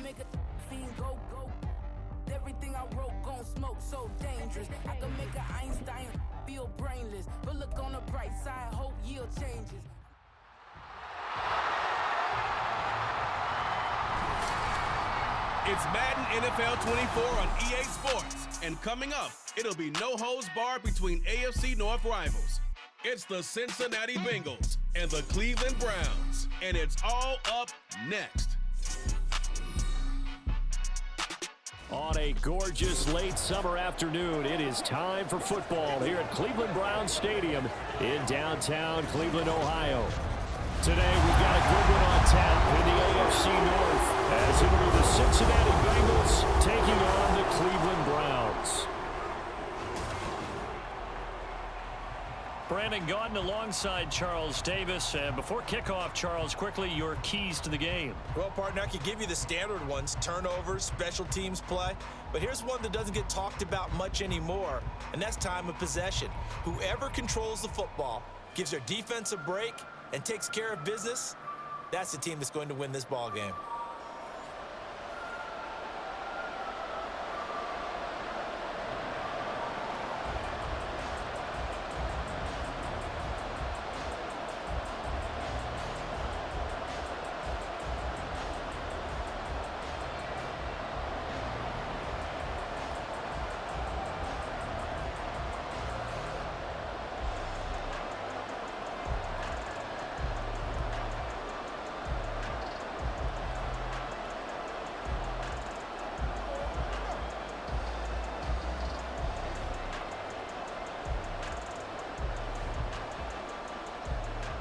can make a fiend go. Everything I wrote gon' smoke, so dangerous. I can make an Einstein feel brainless, but look on the bright side, hope yield changes. It's Madden NFL 24 on EA Sports, and coming up, it'll be no holds barred between AFC North rivals. It's the Cincinnati Bengals and the Cleveland Browns, and it's all up next. On a gorgeous late summer afternoon, it is time for football here at Cleveland Browns Stadium in downtown Cleveland, Ohio. Today, we've got a good one on tap in the AFC North, as it'll be the Cincinnati Bengals taking on the Cleveland Browns. Brandon Gaudin alongside Charles Davis. And before kickoff, Charles, quickly, your keys to the game. Well, partner, I could give you the standard ones, turnovers, special teams play. But here's one that doesn't get talked about much anymore, and that's time of possession. Whoever controls the football, gives their defense a break, and takes care of business, that's the team that's going to win this ball game.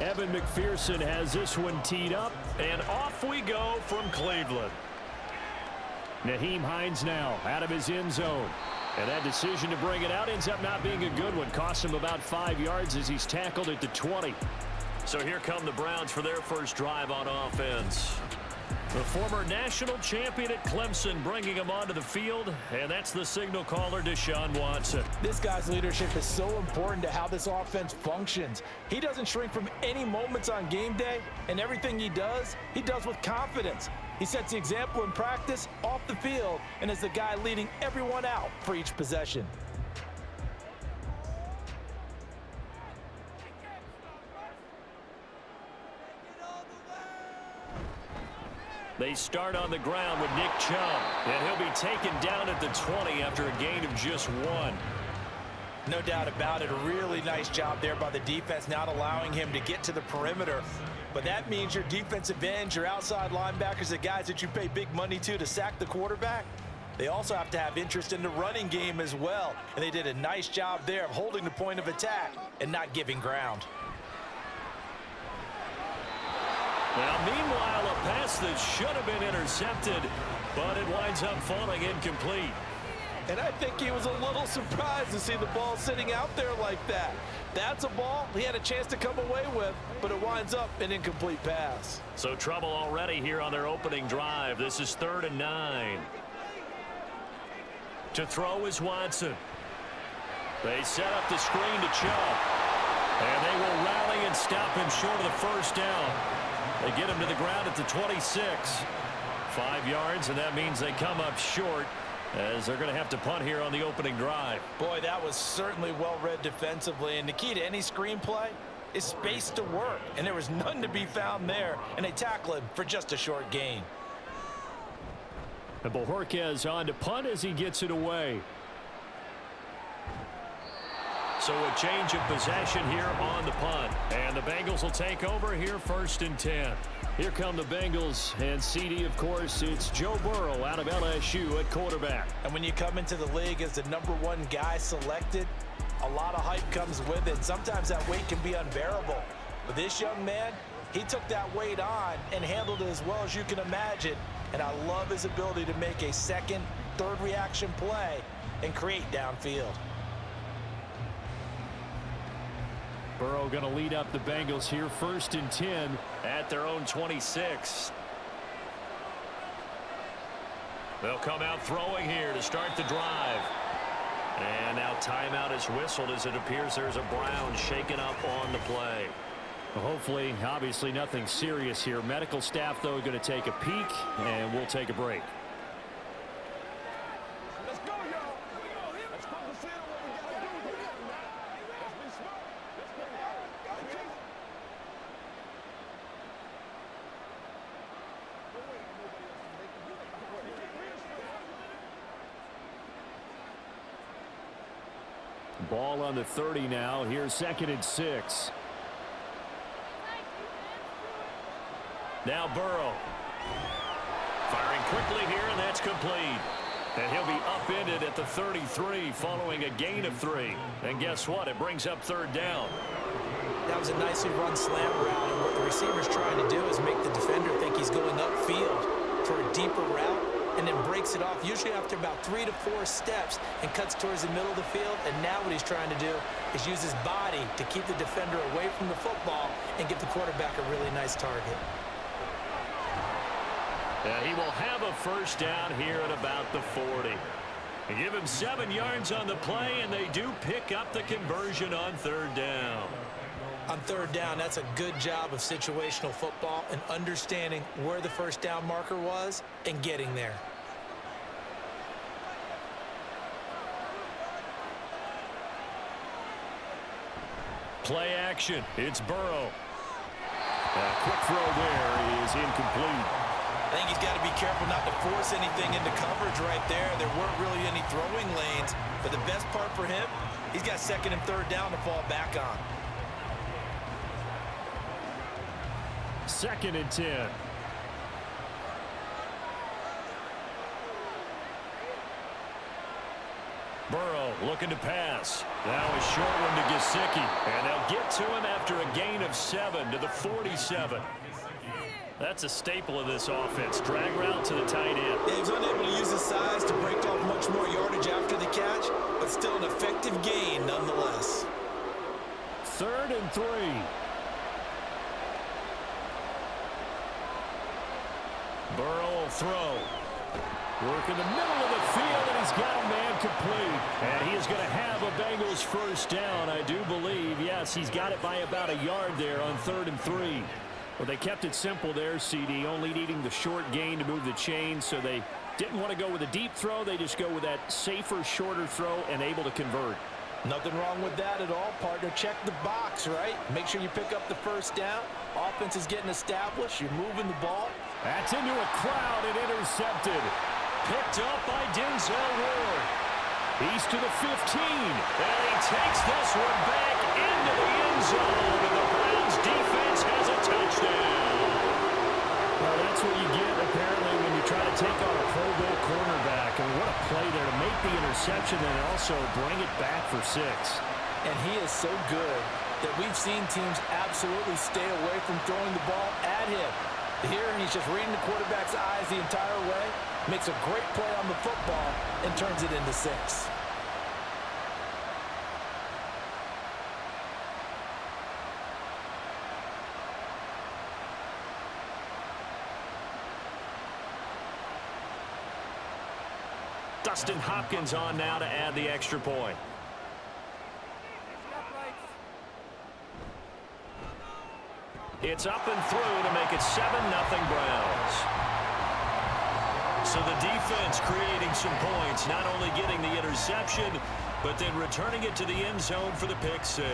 Evan McPherson has this one teed up, and off we go from Cleveland. Nyheim Hines now out of his end zone. And that decision to bring it out ends up not being a good one. Cost him about 5 yards as he's tackled at the 20. So here come the Browns for their first drive on offense. The former national champion at Clemson bringing him onto the field, and that's the signal caller, Deshaun Watson. This guy's leadership is so important to how this offense functions. He doesn't shrink from any moments on game day, and everything he does with confidence. He sets the example in practice, off the field, and is the guy leading everyone out for each possession. They start on the ground with Nick Chubb, and he'll be taken down at the 20 after a gain of just 1. No doubt about it. A really nice job there by the defense, not allowing him to get to the perimeter. But that means your defensive ends, your outside linebackers, the guys that you pay big money to sack the quarterback, they also have to have interest in the running game as well. And they did a nice job there of holding the point of attack and not giving ground. Now, meanwhile, a pass that should have been intercepted, but it winds up falling incomplete. And I think he was a little surprised to see the ball sitting out there like that. That's a ball he had a chance to come away with, but it winds up an incomplete pass. So trouble already here on their opening drive. This is 3rd and 9. To throw is Watson. They set up the screen to Chubb. And they will rally and stop him short of the first down. They get him to the ground at the 26. 5 yards, and that means they come up short as they're going to have to punt here on the opening drive. Boy, that was certainly well read defensively, and the key to any screenplay is space to work, and there was none to be found there, and they tackle him for just a short gain. And Bojorquez on to punt as he gets it away. So a change of possession here on the punt. And the Bengals will take over here 1st and 10. Here come the Bengals, and CD, of course, it's Joe Burrow out of LSU at quarterback. And when you come into the league as the #1 guy selected, a lot of hype comes with it. Sometimes that weight can be unbearable. But this young man, he took that weight on and handled it as well as you can imagine. And I love his ability to make a second, third reaction play and create downfield. Burrow going to lead up the Bengals here 1st and 10 at their own 26. They'll come out throwing here to start the drive. And now timeout is whistled as it appears there's a Brown shaken up on the play. Hopefully, obviously nothing serious here. Medical staff, though, going to take a peek, and we'll take a break. Let's go, y'all. Let's focus in on what we got to do here. Let's be smart. Let's go. Ball on the 30 now. Here's 2nd and 6. Now Burrow. Firing quickly here, and that's complete. And he'll be upended at the 33 following a gain of 3. And guess what? It brings up 3rd down. That was a nicely run slant route, and what the receiver's trying to do is make the defender think he's going upfield for a deeper route, and then breaks it off, usually after about 3 to 4 steps, and cuts towards the middle of the field. And now what he's trying to do is use his body to keep the defender away from the football and give the quarterback a really nice target. He will have a 1st down here at about the 40. They give him 7 yards on the play, and they do pick up the conversion on 3rd down. On 3rd down, that's a good job of situational football and understanding where the 1st down marker was and getting there. Play action. It's Burrow. A quick throw there is incomplete. I think he's got to be careful not to force anything into coverage right there. There weren't really any throwing lanes, but the best part for him, he's got 2nd and 3rd down to fall back on. 2nd and 10. Burrow looking to pass. Now a short one to Gesicki. And they'll get to him after a gain of 7 to the 47. That's a staple of this offense. Drag route to the tight end. Yeah, he was unable to use his size to break off much more yardage after the catch, but still an effective gain nonetheless. 3rd and 3. Burrow will throw. Work in the middle of the field, and he's got a man complete. And he is going to have a Bengals 1st down, I do believe. Yes, he's got it by about a yard there on 3rd and 3. Well, they kept it simple there, CD, only needing the short gain to move the chain, so they didn't want to go with a deep throw. They just go with that safer, shorter throw and able to convert. Nothing wrong with that at all, partner. Check the box, right? Make sure you pick up the 1st down. Offense is getting established. You're moving the ball. That's into a crowd and intercepted. Picked up by Denzel Ward. He's to the 15. And he takes this one back into the end zone. And the Browns defense has a touchdown. Well, that's what you get, apparently, when you try to take on a Pro Bowl cornerback. And what a play there to make the interception and also bring it back for 6. And he is so good that we've seen teams absolutely stay away from throwing the ball at him. Here, he's just reading the quarterback's eyes the entire way, makes a great play on the football, and turns it into 6. Dustin Hopkins on now to add the extra point. It's up and through to make it 7-0 Browns. So the defense creating some points, not only getting the interception, but then returning it to the end zone for the pick 6.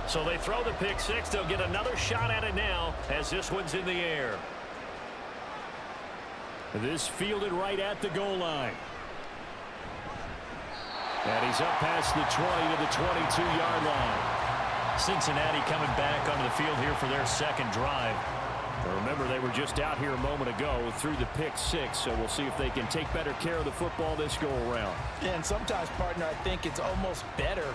So they throw the pick 6. They'll get another shot at it now as this one's in the air. This fielded right at the goal line. And he's up past the 20 to the 22-yard line. Cincinnati coming back onto the field here for their second drive. Remember, they were just out here a moment ago through the pick six, so we'll see if they can take better care of the football this go-around. And sometimes, partner, I think it's almost better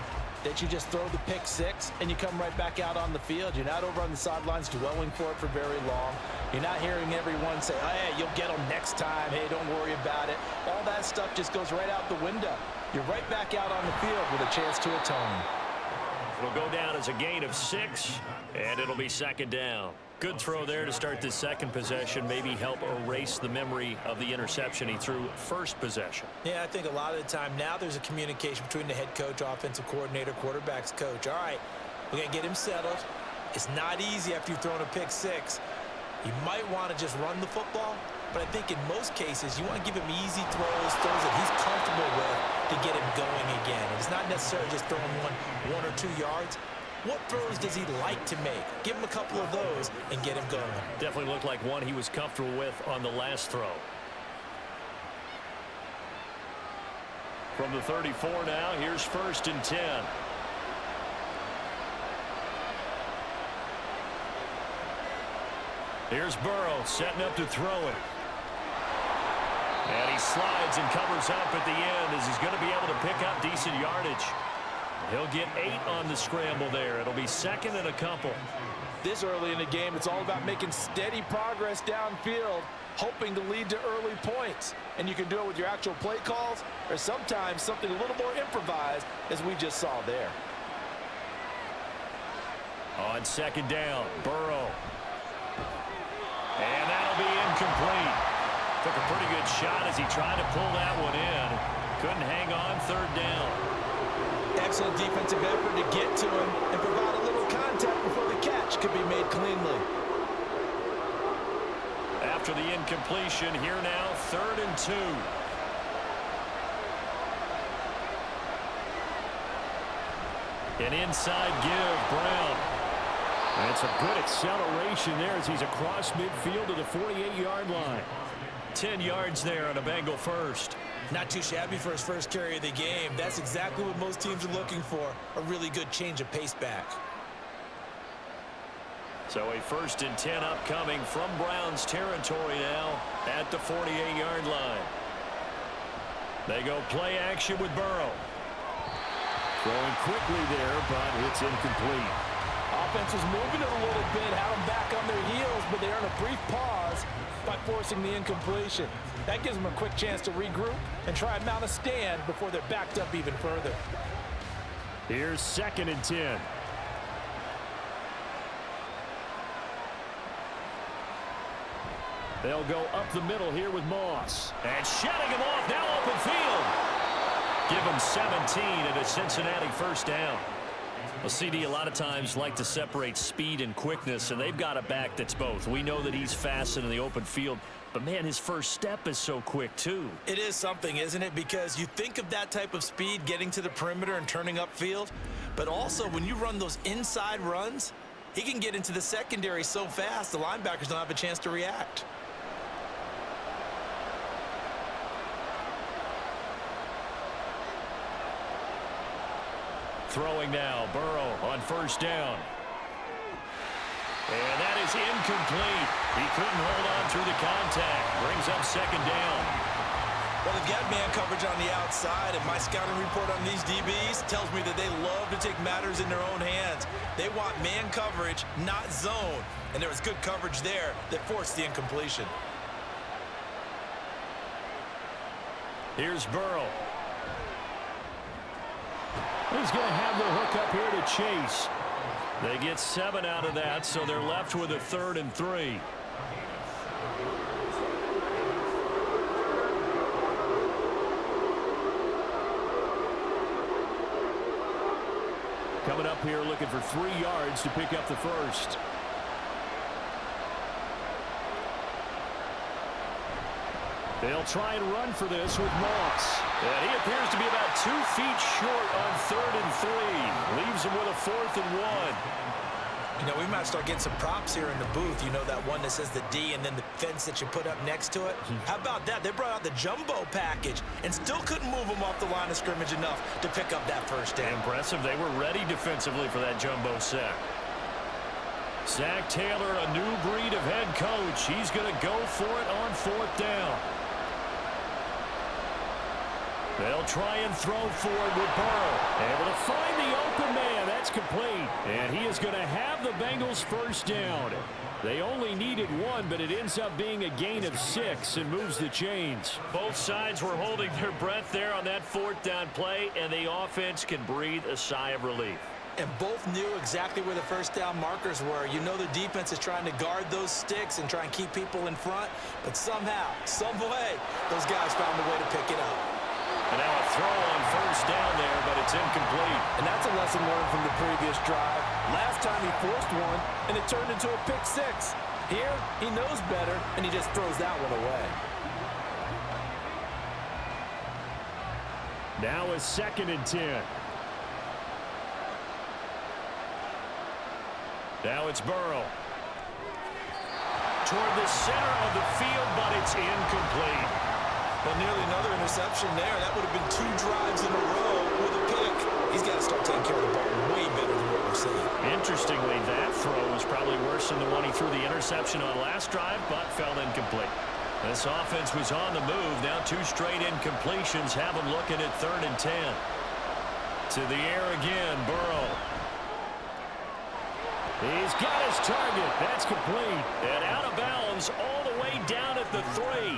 that you just throw the pick six and you come right back out on the field. You're not over on the sidelines dwelling for it for very long. You're not hearing everyone say, oh, hey, you'll get them next time. Hey, don't worry about it. All that stuff just goes right out the window. You're right back out on the field with a chance to atone. It'll go down as a gain of 6, and it'll be second down. Good throw there to start this second possession. Maybe help erase the memory of the interception he threw first possession. Yeah, I think a lot of the time now there's a communication between the head coach, offensive coordinator, quarterback's coach. All right, we're going to get him settled. It's not easy after you've thrown a pick six. You might want to just run the football, but I think in most cases you want to give him easy throws that he's comfortable with to get him going again. And it's not necessarily just throwing one or 2 yards. What throws does he like to make? Give him a couple of those and get him going. Definitely looked like one he was comfortable with on the last throw. From the 34 now, here's 1st and 10. Here's Burrow setting up to throw it. And he slides and covers up at the end as he's going to be able to pick up decent yardage. He'll get 8 on the scramble there. It'll be second and a couple. This early in the game, it's all about making steady progress downfield, hoping to lead to early points. And you can do it with your actual play calls or sometimes something a little more improvised, as we just saw there. On second down, Burrow. And that'll be incomplete. Took a pretty good shot as he tried to pull that one in. Couldn't hang on, 3rd down. Excellent defensive effort to get to him and provide a little contact before the catch could be made cleanly. After the incompletion, here now, 3rd and 2. An inside give, Brown. And it's a good acceleration there as he's across midfield to the 48-yard line. 10 yards there on a Bengal first. Not too shabby for his first carry of the game. That's exactly what most teams are looking for, a really good change of pace back. So a 1st and 10 upcoming from Browns territory now at the 48-yard line. They go play action with Burrow. Throwing quickly there, but it's incomplete. Offense was moving it a little bit, had them back on their heels, but they earn a brief pause by forcing the incompletion. That gives them a quick chance to regroup and try and mount a stand before they're backed up even further. Here's 2nd and 10. They'll go up the middle here with Moss. And shutting him off, now open field. Give him 17 and a Cincinnati 1st down. Well, CD, a lot of times like to separate speed and quickness, and they've got a back that's both. We know that he's fast in the open field, but, man, his first step is so quick, too. It is something, isn't it? Because you think of that type of speed getting to the perimeter and turning upfield, but also when you run those inside runs, he can get into the secondary so fast the linebackers don't have a chance to react. Throwing now, Burrow on 1st down. And that is incomplete. He couldn't hold on through the contact. Brings up 2nd down. Well, they've got man coverage on the outside, and my scouting report on these DBs tells me that they love to take matters in their own hands. They want man coverage, not zone. And there was good coverage there that forced the incompletion. Here's Burrow. He's going to have the hook up here to Chase. They get 7 out of that, so they're left with a 3rd and 3. Coming up here looking for 3 yards to pick up the first. They'll try and run for this with Moss. And he appears to be about 2 feet short on 3rd and 3. Leaves him with a 4th and 1. You know, we might start getting some props here in the booth. You know, that one that says the D and then the fence that you put up next to it? How about that? They brought out the jumbo package and still couldn't move them off the line of scrimmage enough to pick up that 1st down. Impressive. They were ready defensively for that jumbo set. Zach Taylor, a new breed of head coach. He's going to go for it on 4th down. They'll try and throw forward with Burrow. Able to find the open man. That's complete. And he is going to have the Bengals first down. They only needed one, but it ends up being a gain of 6 and moves the chains. Both sides were holding their breath there on that 4th down play, and the offense can breathe a sigh of relief. And both knew exactly where the first down markers were. You know the defense is trying to guard those sticks and try and keep people in front, but somehow, some way, those guys found a way to pick it up. And now a throw on first down there, but it's incomplete. And that's a lesson learned from the previous drive. Last time he forced one, and it turned into a pick 6. Here, he knows better, and he just throws that one away. Now a 2nd and 10. Now it's Burrow. Toward the center of the field, but it's incomplete. Well, nearly another interception there. That would have been 2 drives in a row with a pick. He's got to start taking care of the ball way better than what we're seeing. Interestingly, that throw was probably worse than the one he threw the interception on last drive, but fell incomplete. This offense was on the move. Now 2 straight incompletions have them looking at 3rd and 10. To the air again, Burrow. He's got his target. That's complete. And out of bounds all the way down at the 3.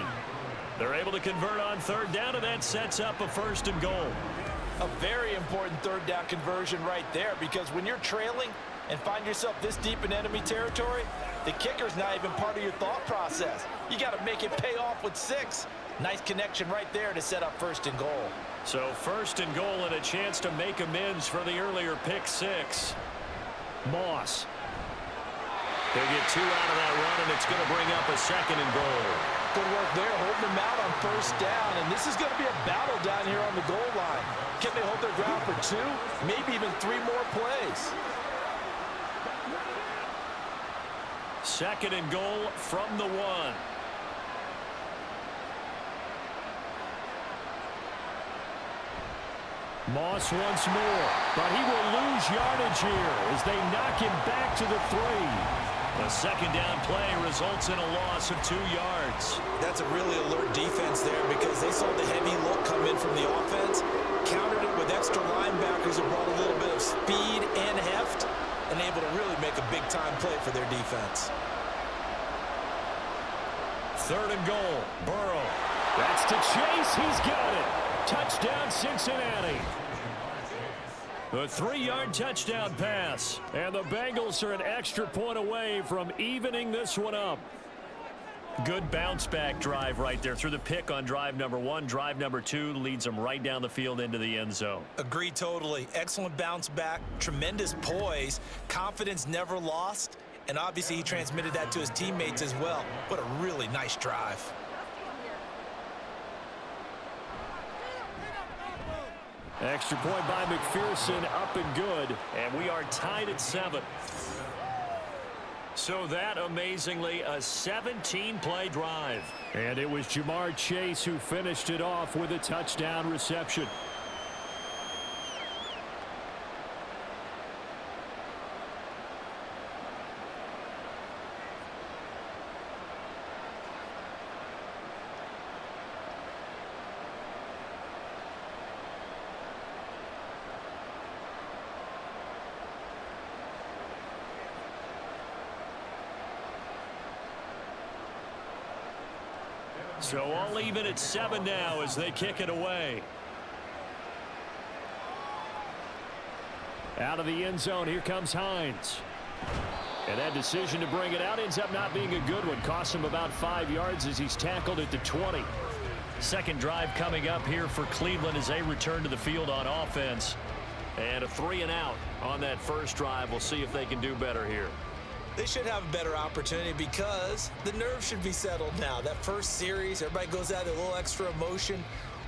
They're able to convert on 3rd down, and that sets up a 1st and goal. A very important 3rd down conversion right there, because when you're trailing and find yourself this deep in enemy territory, the kicker's not even part of your thought process. You got to make it pay off with 6. Nice connection right there to set up 1st and goal. So 1st and goal and a chance to make amends for the earlier pick 6. Moss. He'll get 2 out of that run, and it's going to bring up a 2nd and goal. Good work there, holding them out on 1st down, and this is going to be a battle down here on the goal line. Can they hold their ground for 2, maybe even 3 more plays? 2nd and goal from the 1. Moss once more, but he will lose yardage here as they knock him back to the 3. The 2nd down play results in a loss of 2 yards. That's a really alert defense there, because they saw the heavy look come in from the offense, countered it with extra linebackers who brought a little bit of speed and heft, and able to really make a big-time play for their defense. 3rd and goal, Burrow. That's to Chase. He's got it. Touchdown, Cincinnati. A 3-yard touchdown pass. And the Bengals are an extra point away from evening this one up. Good bounce-back drive right there through the pick on drive number 1. Drive number 2 leads them right down the field into the end zone. Agree totally. Excellent bounce back, tremendous poise, confidence never lost, and obviously he transmitted that to his teammates as well. What a really nice drive. Extra point by McPherson, up and good, and we are tied at 7. So that, amazingly, a 17-play drive. And it was Jamar Chase who finished it off with a touchdown reception. So all even at 7 now as they kick it away. Out of the end zone, here comes Hines. And that decision to bring it out ends up not being a good one. Costs him about 5 yards as he's tackled at the 20. 2nd drive coming up here for Cleveland as they return to the field on offense. And a 3 and out on that 1st drive. We'll see if they can do better here. They should have a better opportunity because the nerves should be settled now. That first series, everybody goes out with a little extra emotion.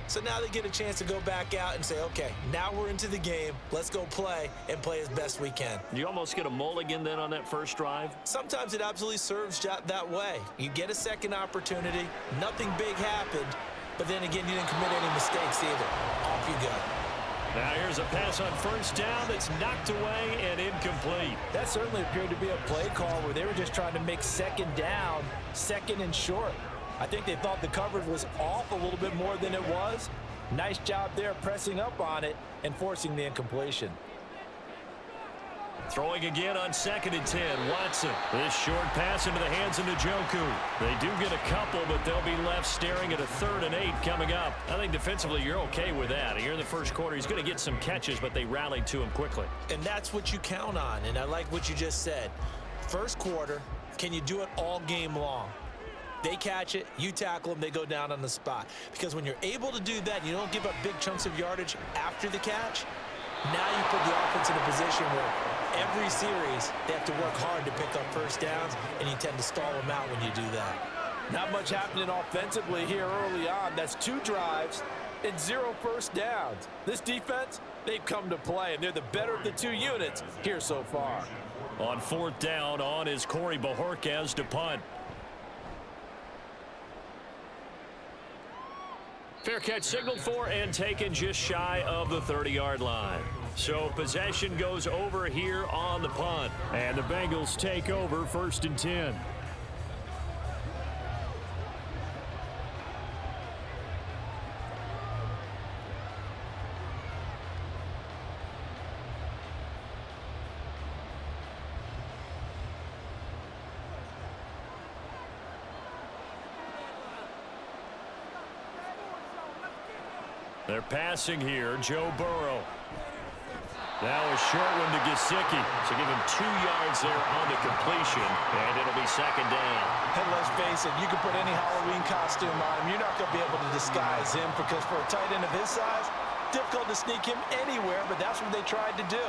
So now they get a chance to go back out and say, okay, now we're into the game. Let's go play and play as best we can. You almost get a mulligan then on that 1st drive? Sometimes it absolutely serves that way. You get a 2nd opportunity. Nothing big happened. But then again, you didn't commit any mistakes either. Off you go. Now here's a pass on first down that's knocked away and incomplete. That certainly appeared to be a play call where they were just trying to make second down, second and short. I think they thought the coverage was off a little bit more than it was. Nice job there pressing up on it and forcing the incompletion. Throwing again on 2nd and 10. Watson. This short pass into the hands of Njoku. They do get a couple, but they'll be left staring at a 3rd and 8 coming up. I think defensively you're okay with that. Here in the first quarter, he's going to get some catches, but they rallied to him quickly. And that's what you count on, and I like what you just said. First quarter, can you do it all game long? They catch it, you tackle them, they go down on the spot. Because when you're able to do that, you don't give up big chunks of yardage after the catch, now you put the offense in a position where every series they have to work hard to pick up first downs, and you tend to stall them out when you do that. Not much happening offensively here early on. That's 2 drives and 0 first downs. This defense, they've come to play, and they're the better of the 2 units here so far. On 4th down, on is Corey Bojorquez to punt. Fair catch signaled for and taken just shy of the 30-yard line. So possession goes over here on the punt. And the Bengals take over 1st and 10. They're passing here, Joe Burrow. Now a short one to Gesicki. So give him 2 yards there on the completion, and it'll be 2nd down. And let's face it, you can put any Halloween costume on him. You're not going to be able to disguise him because for a tight end of his size, difficult to sneak him anywhere, but that's what they tried to do.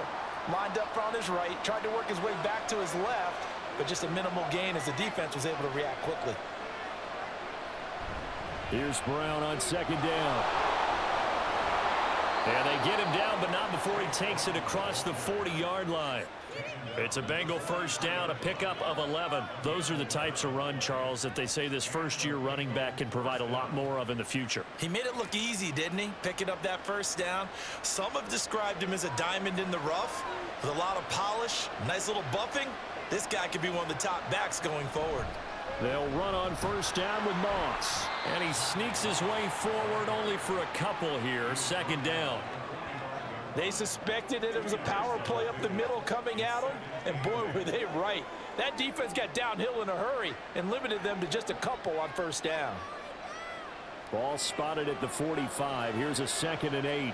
Lined up on his right, tried to work his way back to his left, but just a minimal gain as the defense was able to react quickly. Here's Brown on 2nd down. And they get him down, but not before he takes it across the 40-yard line. It's a Bengal first down, a pickup of 11. Those are the types of run, Charles, that they say this first-year running back can provide a lot more of in the future. He made it look easy, didn't he? Picking up that first down. Some have described him as a diamond in the rough with a lot of polish, nice little buffing. This guy could be one of the top backs going forward. They'll run on first down with Moss. And he sneaks his way forward only for a couple here. 2nd down. They suspected it was a power play up the middle coming at them, and boy, were they right. That defense got downhill in a hurry and limited them to just a couple on first down. Ball spotted at the 45. Here's a 2nd and 8.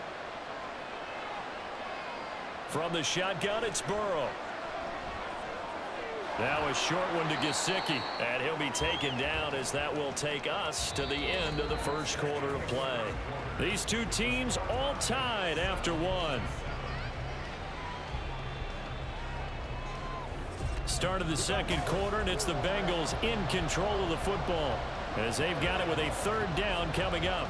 From the shotgun, it's Burrow. Now a short one to Gesicki, and he'll be taken down as that will take us to the end of the first quarter of play. These 2 teams all tied after 1. Start of the 2nd quarter, and it's the Bengals in control of the football as they've got it with a 3rd down coming up.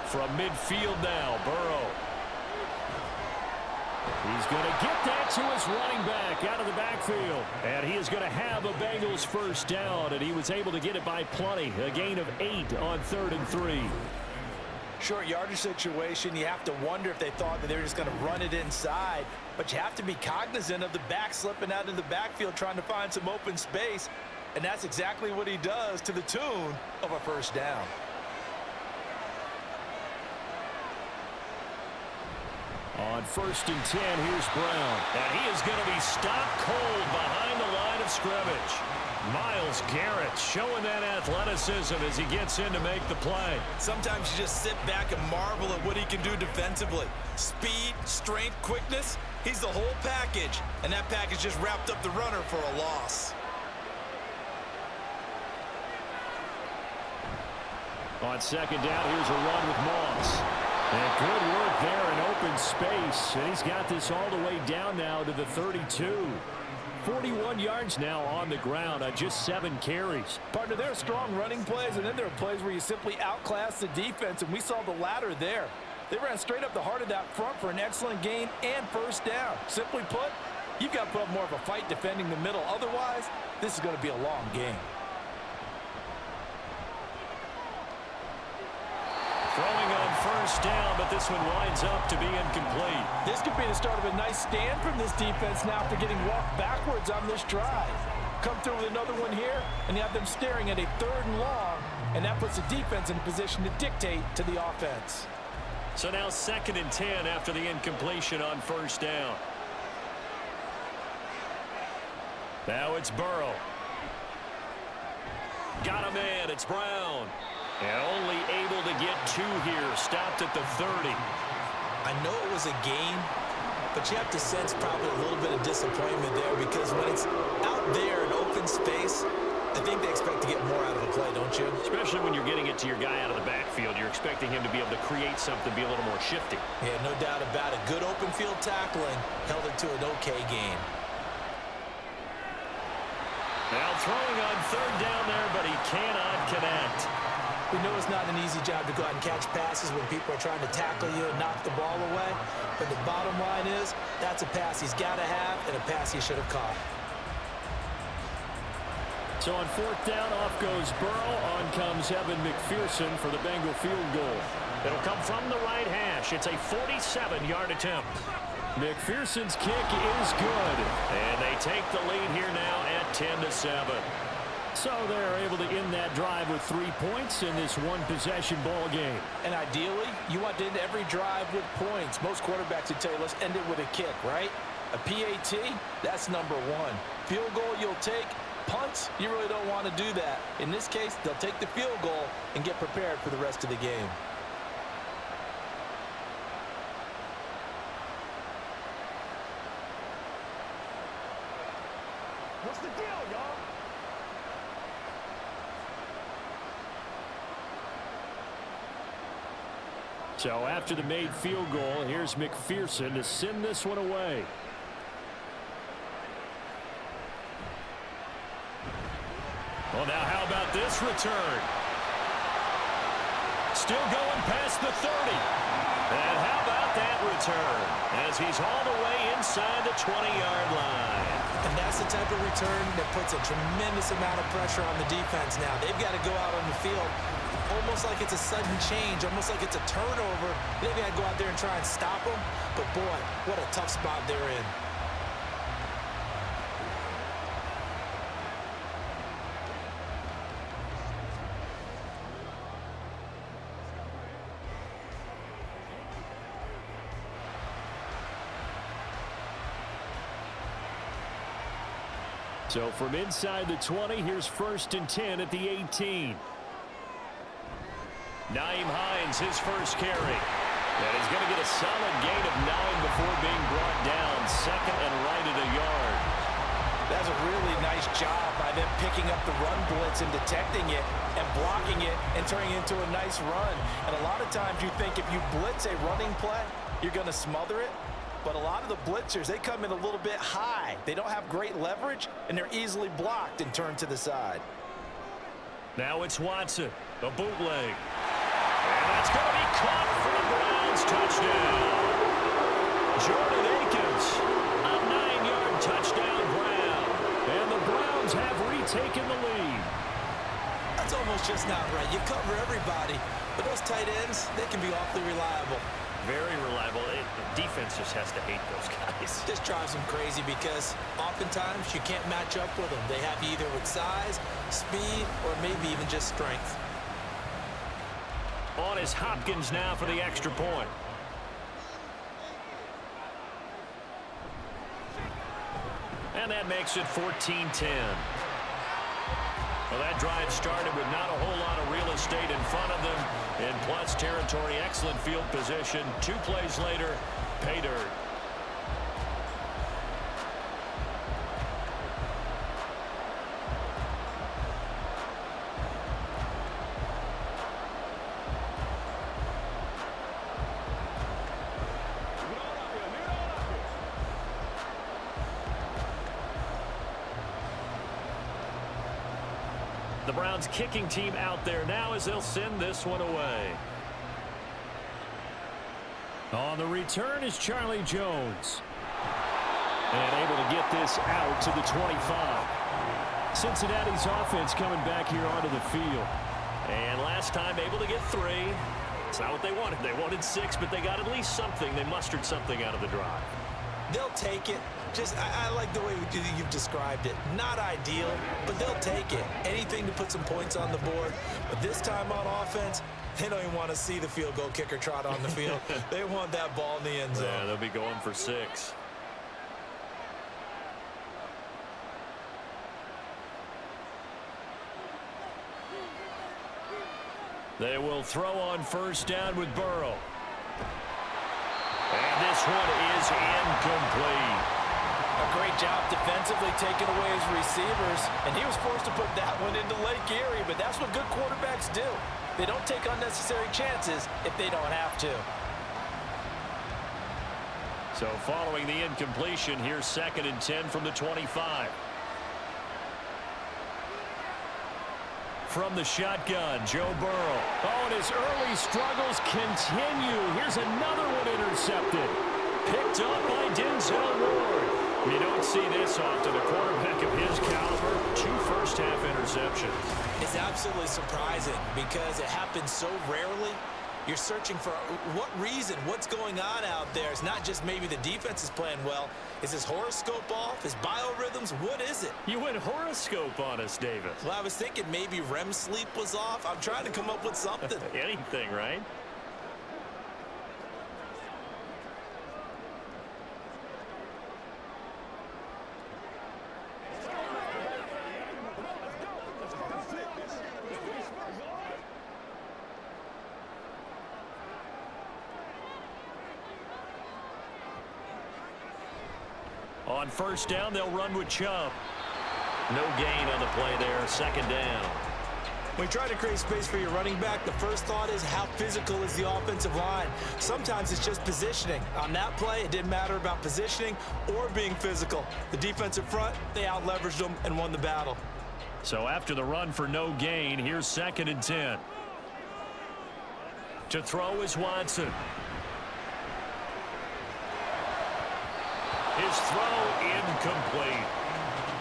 From midfield now, Burrow. He's going to get that to his running back out of the backfield. And he is going to have a Bengals first down, and he was able to get it by plenty. A gain of 8 on 3rd and 3. Short yardage situation, you have to wonder if they thought that they were just going to run it inside. But you have to be cognizant of the back slipping out of the backfield trying to find some open space. And that's exactly what he does to the tune of a first down. On 1st and 10, here's Brown. And he is going to be stopped cold behind the line of scrimmage. Myles Garrett showing that athleticism as he gets in to make the play. Sometimes you just sit back and marvel at what he can do defensively. Speed, strength, quickness, he's the whole package. And that package just wrapped up the runner for a loss. On 2nd down, here's a run with Moss. And good work there in open space. And he's got this all the way down now to the 32. 41 yards now on the ground on just 7 carries. Partner, there are strong running plays, and then there are plays where you simply outclass the defense, and we saw the latter there. They ran straight up the heart of that front for an excellent gain and first down. Simply put, you've got to put up more of a fight defending the middle. Otherwise, this is going to be a long game. Throwing on first down, but this one winds up to be incomplete. This could be the start of a nice stand from this defense now after getting walked backwards on this drive. Come through with another one here, and you have them staring at a 3rd and long, and that puts the defense in a position to dictate to the offense. So now 2nd and 10 after the incompletion on first down. Now it's Burrow. Got a man. It's Brown. And only able to get 2 here. Stopped at the 30. I know it was a gain, but you have to sense probably a little bit of disappointment there because when it's out there in open space, I think they expect to get more out of the play, don't you? Especially when you're getting it to your guy out of the backfield. You're expecting him to be able to create something, be a little more shifty. Yeah, no doubt about it. Good open field tackling held it to an okay gain. Now throwing on 3rd down there, but he cannot connect. We know it's not an easy job to go out and catch passes when people are trying to tackle you and knock the ball away. But the bottom line is, that's a pass he's got to have and a pass he should have caught. So on 4th down, off goes Burrow. On comes Evan McPherson for the Bengal field goal. It'll come from the right hash. It's a 47-yard attempt. McPherson's kick is good. And they take the lead here now at 10-7. So they're able to end that drive with 3 points in this one-possession ball game. And ideally, you want to end every drive with points. Most quarterbacks would tell you, let's end it with a kick, right? A PAT, that's number 1. Field goal you'll take. Punts, you really don't want to do that. In this case, they'll take the field goal and get prepared for the rest of the game. What's the deal, y'all? So after the made field goal, here's McPherson to send this one away. Well, now how about this return? Still going past the 30. And how about that return? As he's all the way inside the 20-yard line. And that's the type of return that puts a tremendous amount of pressure on the defense now. They've got to go out on the field almost like it's a sudden change, almost like it's a turnover. They've got to go out there and try and stop them. But, boy, what a tough spot they're in. So from inside the 20, here's 1st and 10 at the 18. Nyheim Hines, his first carry. And he's going to get a solid gain of 9 before being brought down. 2nd and right at a yard. That's a really nice job by them picking up the run blitz and detecting it and blocking it and turning it into a nice run. And a lot of times you think if you blitz a running play, you're going to smother it. But a lot of the blitzers, they come in a little bit high. They don't have great leverage, and they're easily blocked and turned to the side. Now it's Watson, the bootleg. And that's going to be caught for the Browns touchdown. Jordan Akins, a 9-yard touchdown Brown. And the Browns have retaken the lead. That's almost just not right. You cover everybody, but those tight ends, they can be awfully reliable. Very reliable. The defense just has to hate those guys. This drives them crazy because oftentimes you can't match up with them. They have you either with size, speed, or maybe even just strength. On is Hopkins now for the extra point. And that makes it 14-10. Well, that drive started with not a whole lot of real estate in front of them. In plus territory, excellent field position. 2 plays later, pay dirt. The Browns kicking team out there now as they'll send this one away. On the return is Charlie Jones. And able to get this out to the 25. Cincinnati's offense coming back here onto the field. And last time able to get 3. It's not what they wanted. They wanted 6, but they got at least something. They mustered something out of the drive. They'll take it. I like the way you've described it. Not ideal, but they'll take it. Anything to put some points on the board. But this time on offense, they don't even want to see the field goal kicker trot on the field. They want that ball in the end zone. Yeah, they'll be going for 6. They will throw on first down with Burrow. And this one is incomplete. A great job defensively taking away his receivers, and he was forced to put that one into Lake Erie, but that's what good quarterbacks do. They don't take unnecessary chances if they don't have to. So following the incompletion, here's 2nd and 10 from the 25. From the shotgun, Joe Burrow. Oh, and his early struggles continue. Here's another one intercepted. Picked up by Denzel Ward. You don't see this often. A quarterback of his caliber, 2 first-half interceptions. It's absolutely surprising because it happens so rarely. You're searching for what reason, what's going on out there. It's not just maybe the defense is playing well. Is his horoscope off? His biorhythms? What is it? You went horoscope on us, Davis. Well, I was thinking maybe REM sleep was off. I'm trying to come up with something. Anything, right? On first down, they'll run with Chubb. No gain on the play there, 2nd down. When you try to create space for your running back, the first thought is how physical is the offensive line. Sometimes it's just positioning. On that play, it didn't matter about positioning or being physical. The defensive front, they out-leveraged them and won the battle. So after the run for no gain, here's 2nd and 10. To throw is Watson. His throw incomplete.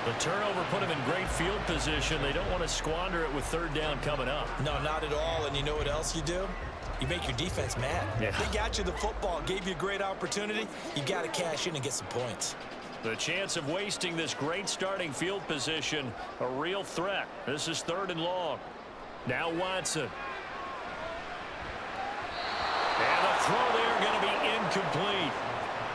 The turnover put him in great field position. They don't want to squander it with 3rd down coming up. No, not at all. And you know what else you do? You make your defense mad. Yeah. They got you the football, gave you a great opportunity. You got to cash in and get some points. The chance of wasting this great starting field position, a real threat. This is 3rd and long. Now Watson. And the throw there going to be incomplete.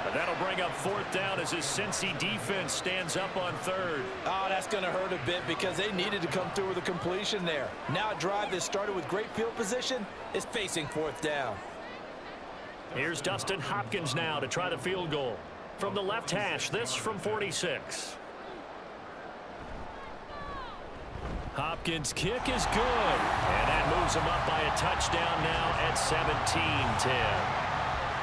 And that'll bring up 4th down as his Cincy defense stands up on 3rd. Oh, that's going to hurt a bit because they needed to come through with a completion there. Now a drive that started with great field position is facing 4th down. Here's Dustin Hopkins now to try the field goal. From the left hash, this from 46. Hopkins' kick is good. And that moves him up by a touchdown now at 17-10.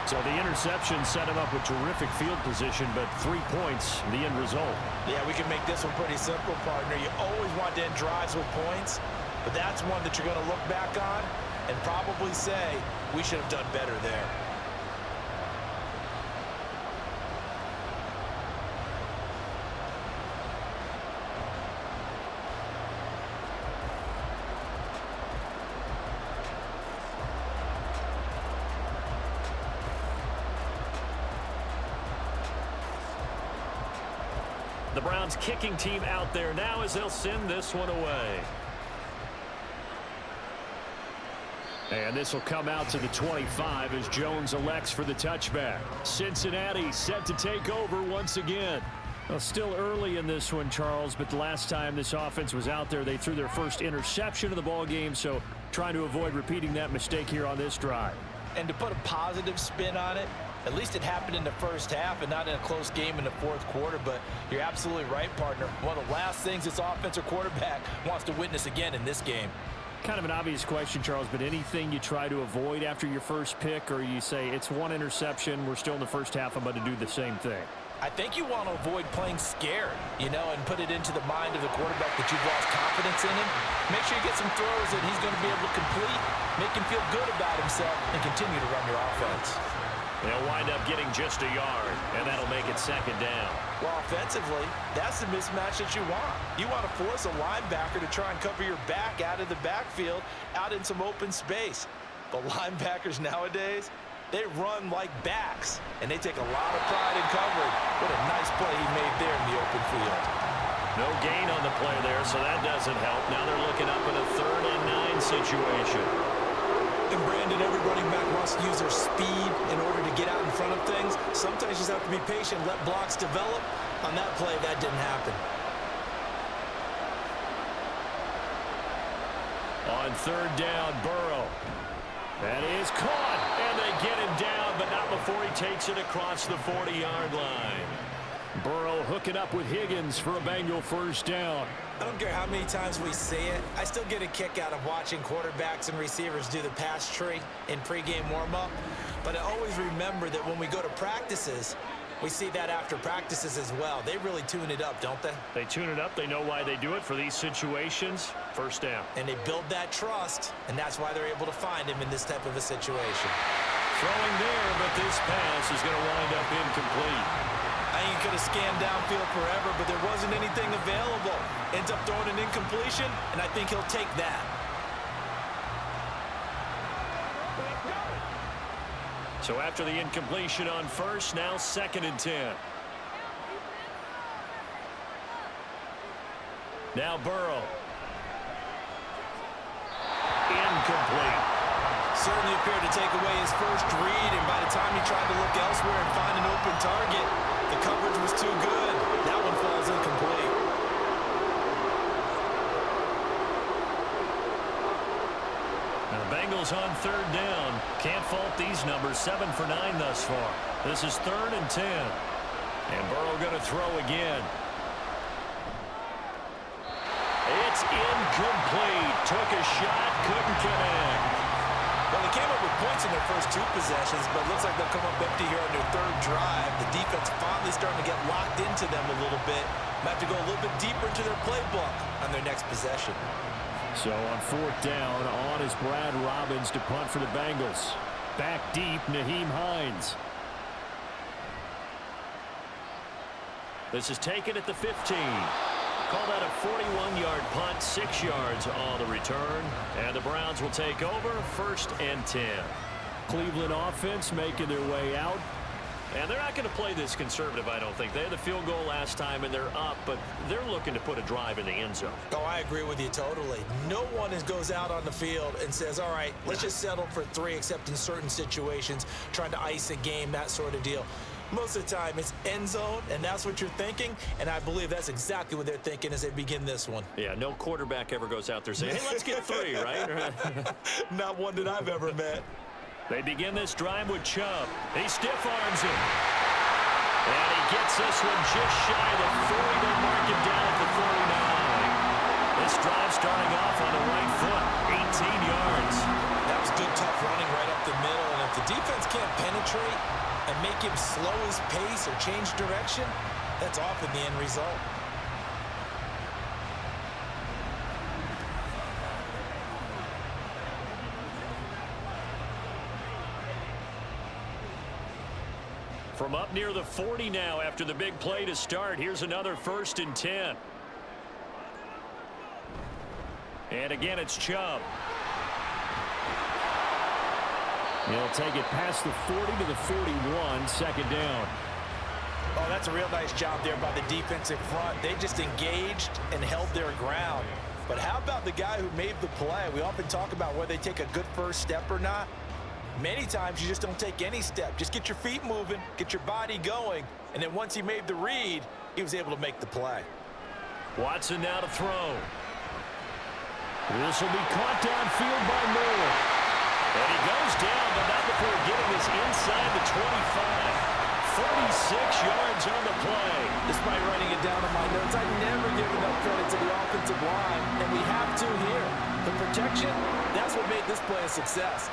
So the interception set him up with terrific field position, but 3 points, the end result. Yeah, we can make this one pretty simple, partner. You always want to end drives with points, but that's one that you're going to look back on and probably say, we should have done better there. The Browns kicking team out there now as they'll send this one away. And this will come out to the 25 as Jones elects for the touchback. Cincinnati set to take over once again. Well, still early in this one, Charles, but the last time this offense was out there, they threw their first interception of the ball game, so trying to avoid repeating that mistake here on this drive. And to put a positive spin on it, at least it happened in the first half and not in a close game in the 4th quarter, but you're absolutely right, partner. One of the last things this offensive quarterback wants to witness again in this game. Kind of an obvious question, Charles, but anything you try to avoid after your first pick, or you say it's one interception, we're still in the first half, I'm about to do the same thing? I think you want to avoid playing scared, and put it into the mind of the quarterback that you've lost confidence in him. Make sure you get some throws that he's going to be able to complete, make him feel good about himself, and continue to run your offense. They'll wind up getting just a yard, and that'll make it second down. Well, offensively, that's the mismatch that you want. You want to force a linebacker to try and cover your back out of the backfield, out in some open space. But linebackers nowadays, they run like backs, and they take a lot of pride in covering. What a nice play he made there in the open field. No gain on the play there, so that doesn't help. Now they're looking up in a 3rd and 9 situation. And Brandon, every running back wants to use their speed in order to get out in front of things. Sometimes you just have to be patient, let blocks develop. On that play, that didn't happen. On 3rd down, Burrow. That is caught, and they get him down, but not before he takes it across the 40-yard line. Burrow hooking up with Higgins for a Bengal 1st down. I don't care how many times we see it. I still get a kick out of watching quarterbacks and receivers do the pass tree in pregame warm-up. But I always remember that when we go to practices, we see that after practices as well. They really tune it up, don't they? They tune it up. They know why they do it for these situations. 1st down. And they build that trust, and that's why they're able to find him in this type of a situation. Throwing there, but this pass is going to wind up incomplete. I think he could have scanned downfield forever, but there wasn't anything available. Ends up throwing an incompletion, and I think he'll take that. So after the incompletion on 1st, now 2nd and 10. Now Burrow. Incomplete. Certainly appeared to take away his first read, and by the time he tried to look elsewhere and find an open target, the coverage was too good. That one falls incomplete. Now the Bengals on 3rd down. Can't fault these numbers. 7 for 9 thus far. This is 3rd and 10. And Burrow going to throw again. It's incomplete. Took a shot, couldn't connect. Well, they came up with points in their first 2 possessions, but it looks like they'll come up empty here on their 3rd drive. The defense finally starting to get locked into them a little bit. Might have to go a little bit deeper into their playbook on their next possession. So on 4th down, on is Brad Robbins to punt for the Bengals. Back deep, Nyheim Hines. This is taken at the 15. Call that a 41-yard punt, 6 yards on the return. And the Browns will take over, 1st and 10. Cleveland offense making their way out. And they're not going to play this conservative, I don't think. They had the field goal last time, and they're up, but they're looking to put a drive in the end zone. Oh, I agree with you totally. No one goes out on the field and says, all right, let's just settle for 3, except in certain situations, trying to ice a game, that sort of deal. Most of the time, it's end zone, and that's what you're thinking, and I believe that's exactly what they're thinking as they begin this one. Yeah, no quarterback ever goes out there saying, hey, let's get 3, right? Not one that I've ever met. They begin this drive with Chubb. He stiff arms him. And he gets this one just shy of the 40. They'll mark him down at the 49. This drive starting off on the right foot, 18 yards. That was good, tough running right up the middle, and if the defense can't penetrate and make him slow his pace or change direction, that's often the end result. From up near the 40 now after the big play to start. Here's another 1st and 10. And again, it's Chubb. He'll take it past the 40 to the 41, 2nd down. Oh, that's a real nice job there by the defensive front. They just engaged and held their ground. But how about the guy who made the play? We often talk about whether they take a good first step or not. Many times you just don't take any step. Just get your feet moving, get your body going, and then once he made the read, he was able to make the play. Watson now to throw. This will be caught downfield by Moore. And he goes down, but not before getting this inside the 25. 46 yards on the play. Despite writing it down in my notes, I never give enough credit to the offensive line, and we have to here. The protection, that's what made this play a success.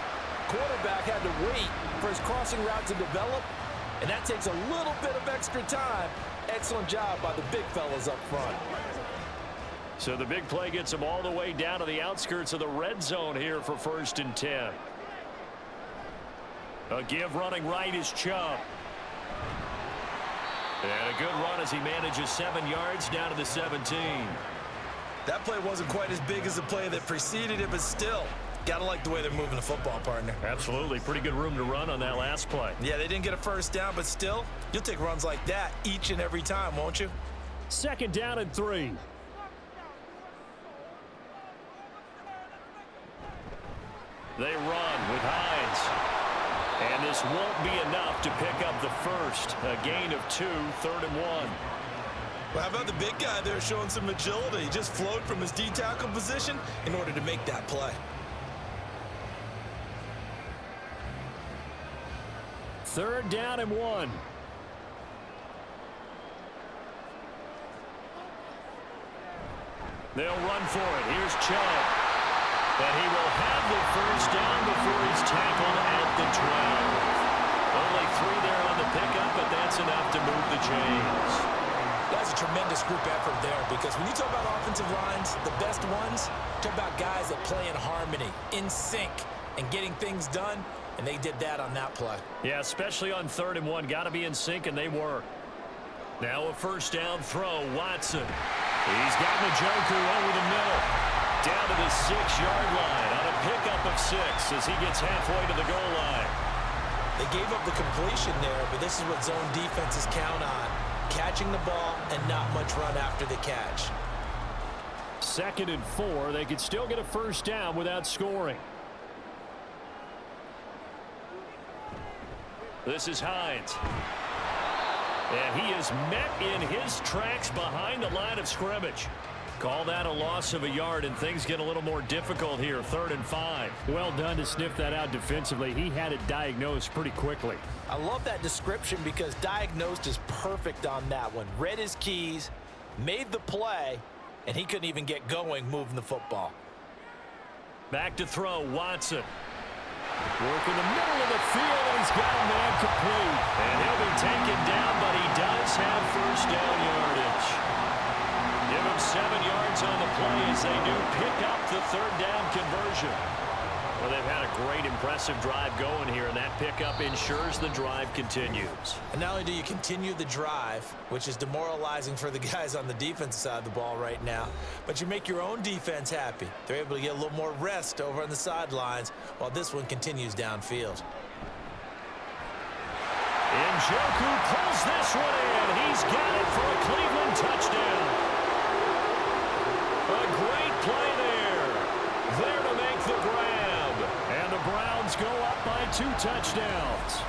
Quarterback had to wait for his crossing route to develop, And that takes a little bit of extra time. Excellent job by the big fellas up front. So the big play gets them all the way down to the outskirts of the red zone here for 1st and 10. A give running right is Chubb. And a good run as he manages 7 yards down to the 17. That play wasn't quite as big as the play that preceded it, but still, gotta like the way they're moving the football, partner. Absolutely. Pretty good room to run on that last play. Yeah, they didn't get a first down, but still, you'll take runs like that each and every time, won't you? 2nd down and 3. They run with Hines. And this won't be enough to pick up the first. A gain of 2, 3rd and 1. Well, how about the big guy there showing some agility? He just flowed from his D-tackle position in order to make that play. 3rd down and 1. They'll run for it. Here's Chubb. But he will have the first down before he's tackled at the 12. Only 3 there on the pickup, but that's enough to move the chains. That's a tremendous group effort there, because when you talk about offensive lines, the best ones, talk about guys that play in harmony, in sync, and getting things done, and they did that on that play. Yeah, especially on 3rd and 1. Got to be in sync, and they were. Now a first down throw, Watson. He's got Njoku over the middle. Down to the 6-yard line on a pickup of 6 as he gets halfway to the goal line. They gave up the completion there, but this is what zone defenses count on. Catching the ball and not much run after the catch. 2nd and 4. They could still get a first down without scoring. This is Hines. And he is met in his tracks behind the line of scrimmage. Call that a loss of a yard, and things get a little more difficult here. 3rd and 5. Well done to sniff that out defensively. He had it diagnosed pretty quickly. I love that description because diagnosed is perfect on that one. Read his keys, made the play, and he couldn't even get going moving the football. Back to throw, Watson. Work in the middle of the field, and he's got a man complete. And he'll be taken down, but he does have first down yardage. Give him 7 yards on the play as they do pick up the 3rd down conversion. Well, they've had a great, impressive drive going here, and that pickup ensures the drive continues. And not only do you continue the drive, which is demoralizing for the guys on the defensive side of the ball right now, but you make your own defense happy. They're able to get a little more rest over on the sidelines while this one continues downfield. Njoku pulls this one in. He's got it for a Cleveland touchdown. A great play there. There to make the grab. And the Browns go up by 2 touchdowns.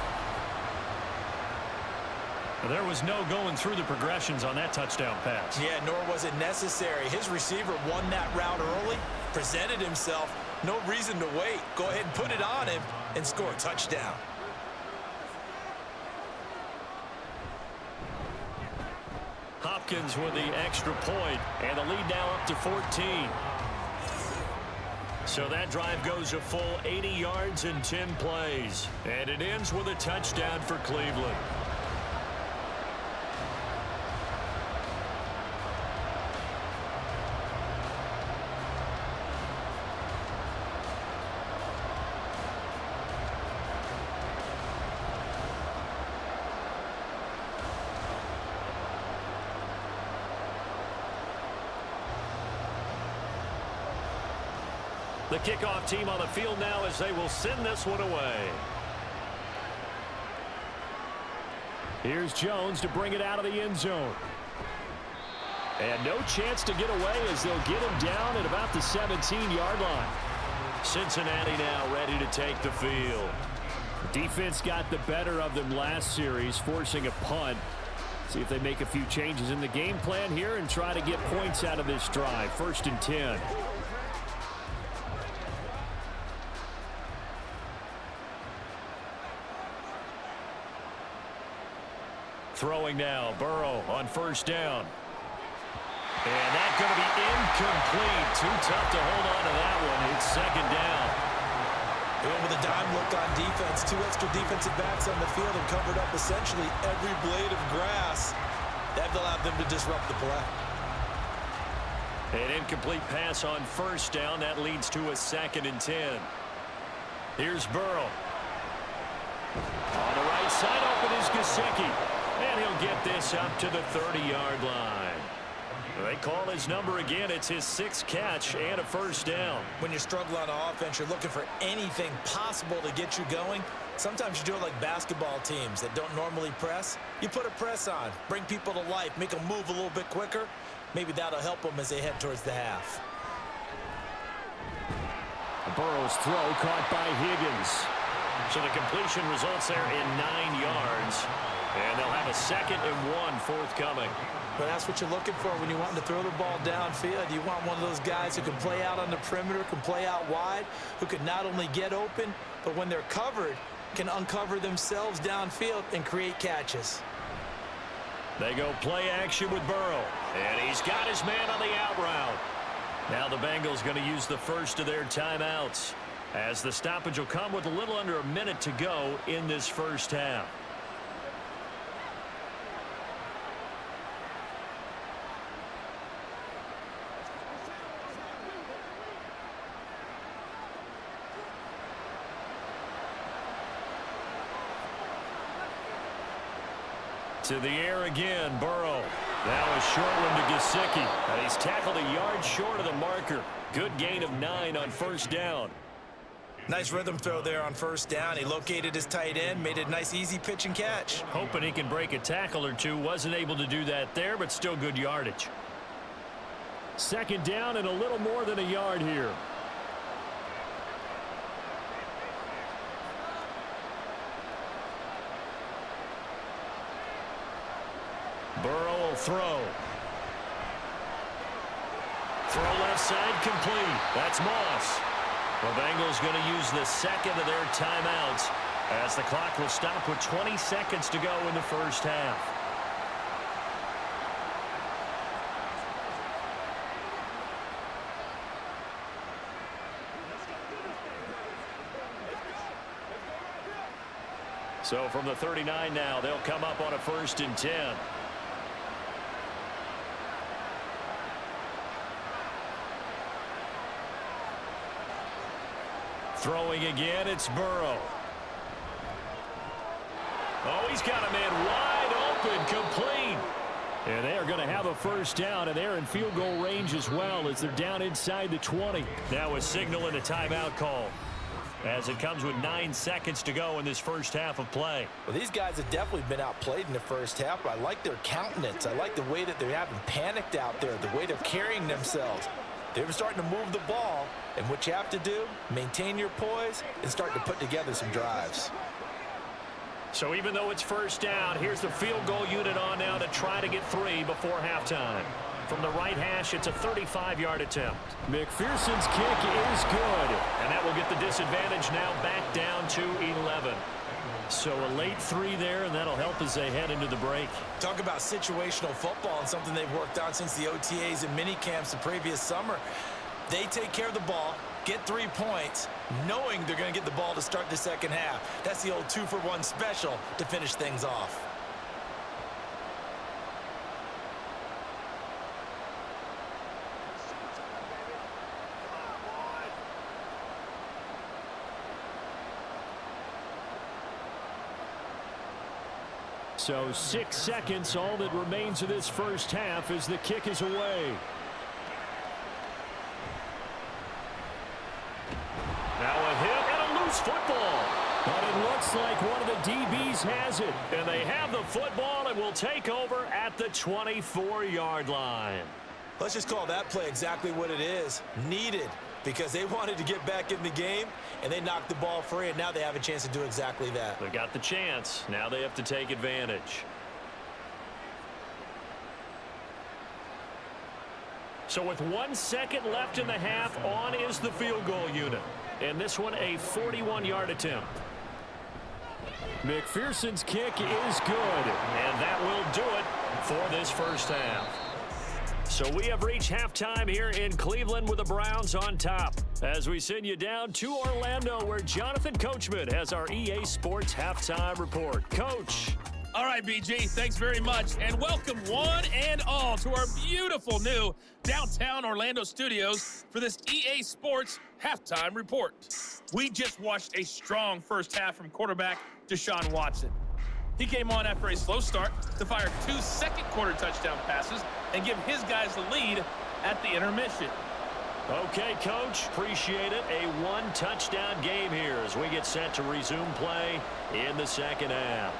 There was no going through the progressions on that touchdown pass. Yeah, nor was it necessary. His receiver won that route early, presented himself. No reason to wait. Go ahead and put it on him and score a touchdown. Hopkins with the extra point, and the lead now up to 14. So that drive goes a full 80 yards in 10 plays, and it ends with a touchdown for Cleveland. The kickoff team on the field now as they will send this one away. Here's Jones to bring it out of the end zone. And no chance to get away as they'll get him down at about the 17-yard line. Cincinnati now ready to take the field. Defense got the better of them last series, forcing a punt. See if they make a few changes in the game plan here and try to get points out of this drive. 1st and 10. Throwing now, Burrow on 1st down. And that's going to be incomplete. Too tough to hold on to that one. It's 2nd down. They went with a dime look on defense. 2 extra defensive backs on the field and covered up essentially every blade of grass. That allowed them to disrupt the play. An incomplete pass on first down. That leads to a 2nd and 10. Here's Burrow. On the right side, open is Gesicki. And he'll get this up to the 30-yard line. They call his number again. It's his 6th catch and a first down. When you're struggling on offense, you're looking for anything possible to get you going. Sometimes you do it like basketball teams that don't normally press. You put a press on, bring people to life, make them move a little bit quicker. Maybe that'll help them as they head towards the half. Burrow's throw caught by Higgins. So the completion results there in 9 yards. And they'll have a 2nd and 1 forthcoming. But that's what you're looking for when you want to throw the ball downfield. You want one of those guys who can play out on the perimeter, can play out wide, who can not only get open, but when they're covered, can uncover themselves downfield and create catches. They go play action with Burrow. And he's got his man on the out route. Now the Bengals going to use the first of their timeouts, as the stoppage will come with a little under a minute to go in this first half. To the air again, Burrow. Now a short one to Gesicki. And he's tackled a yard short of the marker. Good gain of 9 on first down. Nice rhythm throw there on first down. He located his tight end, made a nice easy pitch and catch. Hoping he can break a tackle or two. Wasn't able to do that there, but still good yardage. 2nd down and a little more than a yard here. Burrow will throw. Throw left side complete. That's Moss. The Bengals going to use the 2nd of their timeouts as the clock will stop with 20 seconds to go in the first half. So from the 39 now, they'll come up on a 1st and 10. Throwing again, it's Burrow. Oh, he's got a man wide open, complete. And they are going to have a first down, and they're in field goal range as well as they're down inside the 20. Now a signal and a timeout call, as it comes with 9 seconds to go in this first half of play. Well, these guys have definitely been outplayed in the first half. I like their countenance. I like the way that they haven't panicked out there, the way they're carrying themselves. They're starting to move the ball, and what you have to do, maintain your poise and start to put together some drives. So even though it's first down, here's the field goal unit on now to try to get 3 before halftime. From the right hash, it's a 35-yard attempt. McPherson's kick is good. And that will get the disadvantage now back down to 11. So a late 3 there, and that'll help as they head into the break. Talk about situational football and something they've worked on since the OTAs and mini camps the previous summer. They take care of the ball, get 3 points, knowing they're going to get the ball to start the second half. That's the old 2-for-1 special to finish things off. So 6 seconds, all that remains of this first half as the kick is away. Now a hit and a loose football. But it looks like one of the DBs has it. And they have the football and will take over at the 24-yard line. Let's just call that play exactly what it is. Needed, because they wanted to get back in the game, and they knocked the ball free, and now they have a chance to do exactly that. They got the chance. Now they have to take advantage. So with 1 second left in the half, on is the field goal unit. And this one a 41-yard attempt. McPherson's kick is good. And that will do it for this first half. So we have reached halftime here in Cleveland with the Browns on top. As we send you down to Orlando, where Jonathan Coachman has our EA Sports Halftime Report. Coach. All right, BG, thanks very much. And welcome one and all to our beautiful new downtown Orlando studios for this EA Sports Halftime Report. We just watched a strong first half from quarterback Deshaun Watson. He came on after a slow start to fire 2 second-quarter touchdown passes and give his guys the lead at the intermission. Okay, Coach, appreciate it. A one-touchdown game here as we get set to resume play in the second half.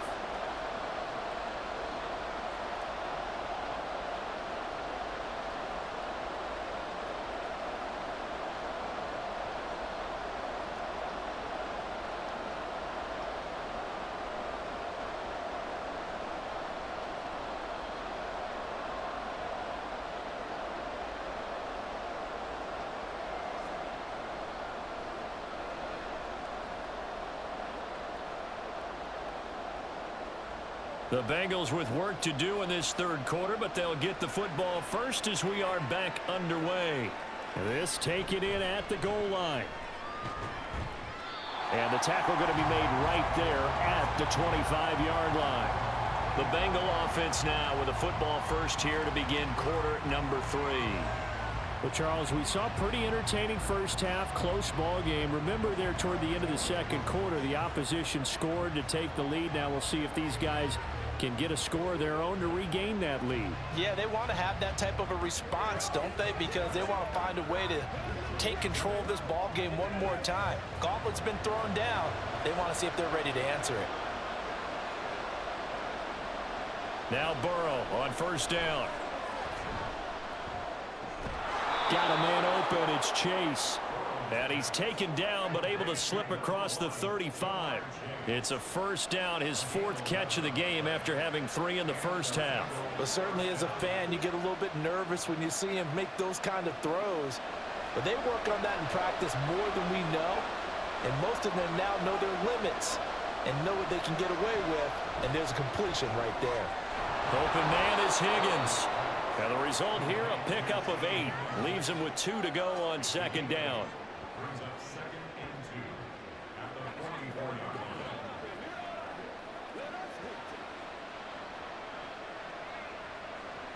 The Bengals with work to do in this third quarter, but they'll get the football first as we are back underway. This taken in at the goal line. And the tackle going to be made right there at the 25-yard line. The Bengal offense now with a football first here to begin quarter number 3. Well, Charles, we saw pretty entertaining first half, close ball game. Remember there toward the end of the second quarter, the opposition scored to take the lead. Now we'll see if these guys can get a score of their own to regain that lead. Yeah, they want to have that type of a response, don't they? Because they want to find a way to take control of this ball game one more time. Gauntlet's been thrown down. They want to see if they're ready to answer it. Now Burrow on first down. Got a man open. It's Chase. And he's taken down but able to slip across the 35. It's a first down, his 4th catch of the game after having 3 in the first half. But certainly as a fan, you get a little bit nervous when you see him make those kind of throws. But they work on that in practice more than we know. And most of them now know their limits and know what they can get away with. And there's a completion right there. Open man is Higgins. And the result here, a pickup of 8. Leaves him with 2 to go on second down.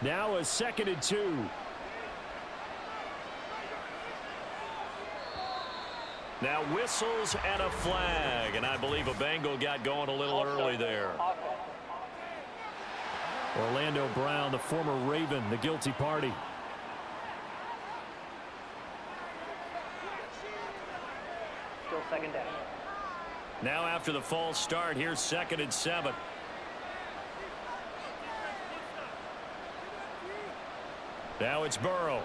Now a 2nd and 2. Now whistles and a flag. And I believe a Bengal got going a little early there. Orlando Brown, the former Raven, the guilty party. Still second down. Now after the false start, here's 2nd and 7. Now it's Burrow.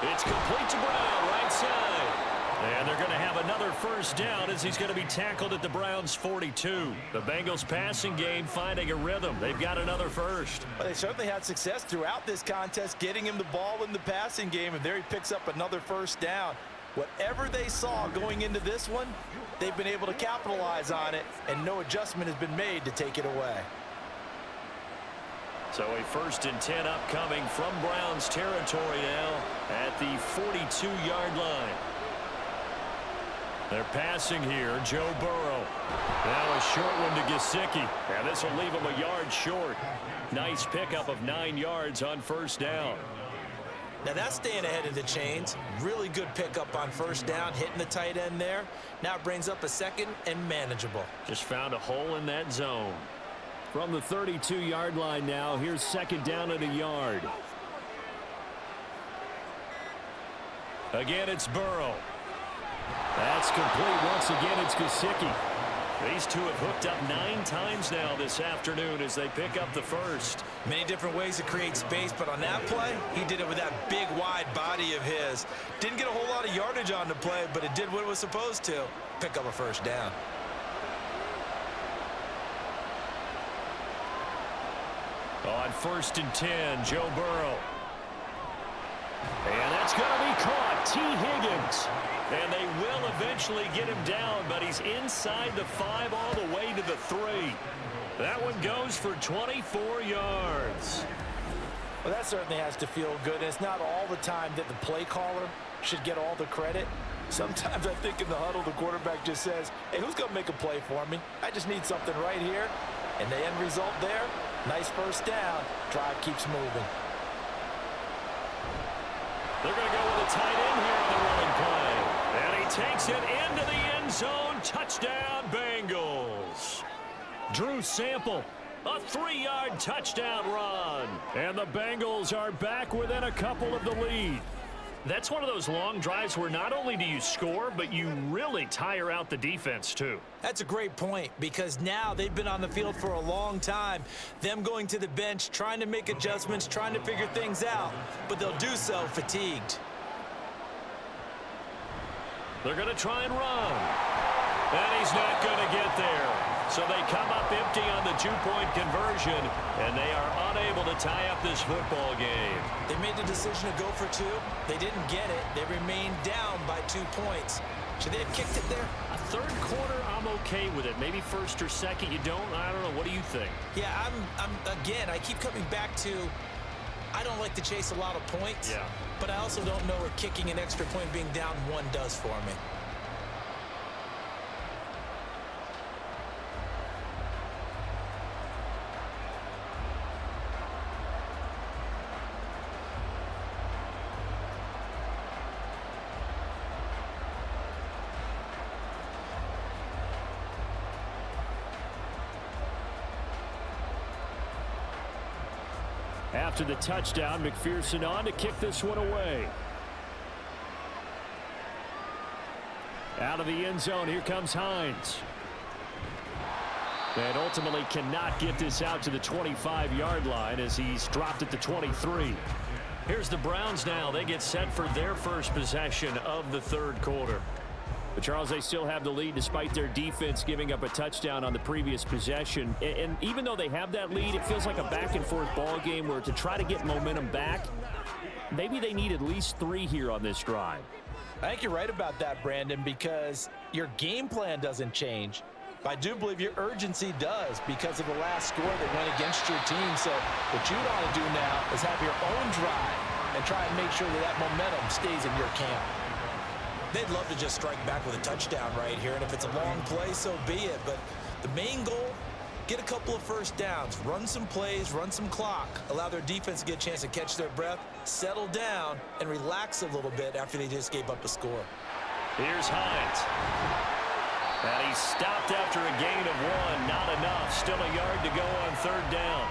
It's complete to Brown, right side. And they're going to have another first down as he's going to be tackled at the Browns' 42. The Bengals passing game finding a rhythm. They've got another first. Well, they certainly had success throughout this contest getting him the ball in the passing game, and there he picks up another first down. Whatever they saw going into this one, they've been able to capitalize on it, and no adjustment has been made to take it away. So a 1st and 10 upcoming from Browns territory now at the 42-yard line. They're passing here, Joe Burrow. Now a short one to Gesicki. And this will leave him a yard short. Nice pickup of 9 yards on first down. Now that's staying ahead of the chains. Really good pickup on first down, hitting the tight end there. Now it brings up a 2nd and manageable. Just found a hole in that zone. From the 32-yard line now, here's 2nd down and a yard. Again, it's Burrow. That's complete. Once again, it's Gesicki. These two have hooked up 9 times now this afternoon as they pick up the first. Many different ways to create space, but on that play, he did it with that big, wide body of his. Didn't get a whole lot of yardage on the play, but it did what it was supposed to. Pick up a first down. On 1st and 10, Joe Burrow. And that's going to be caught. T. Higgins. And they will eventually get him down, but he's inside the 5 all the way to the 3. That one goes for 24 yards. Well, that certainly has to feel good. And it's not all the time that the play caller should get all the credit. Sometimes I think in the huddle, the quarterback just says, hey, who's going to make a play for me? I just need something right here. And the end result there, nice first down. Drive keeps moving. They're going to go with a tight end here on the running play. And he takes it into the end zone. Touchdown, Bengals. Drew Sample, a 3-yard touchdown run. And the Bengals are back within a couple of the lead. That's one of those long drives where not only do you score, but you really tire out the defense, too. That's a great point, because now they've been on the field for a long time. Them going to the bench, trying to make adjustments, trying to figure things out, but they'll do so fatigued. They're going to try and run. And he's not going to get there. So they come up empty on the 2-point conversion, and they are unable to tie up this football game. They made the decision to go for 2. They didn't get it. They remained down by 2 points. Should they have kicked it there? A third quarter, I'm okay with it. Maybe first or second, you don't. I don't know. What do you think? Yeah, again, I keep coming back to, I don't like to chase a lot of points. Yeah. But I also don't know what kicking an extra point being down 1 does for me. After the touchdown, McPherson on to kick this one away. Out of the end zone, here comes Hines. And ultimately cannot get this out to the 25-yard line as he's dropped at the 23. Here's the Browns now. They get set for their first possession of the third quarter. But, Charles, they still have the lead despite their defense giving up a touchdown on the previous possession. And even though they have that lead, it feels like a back-and-forth ball game where to try to get momentum back, maybe they need at least 3 here on this drive. I think you're right about that, Brandon, because your game plan doesn't change. I do believe your urgency does because of the last score that went against your team. So what you want to do now is have your own drive and try and make sure that that momentum stays in your camp. They'd love to just strike back with a touchdown right here, and if it's a long play, so be it. But the main goal, get a couple of first downs, run some plays, run some clock, allow their defense to get a chance to catch their breath, settle down, and relax a little bit after they just gave up a score. Here's Hines. And he's stopped after a gain of 1. Not enough. Still a yard to go on third down.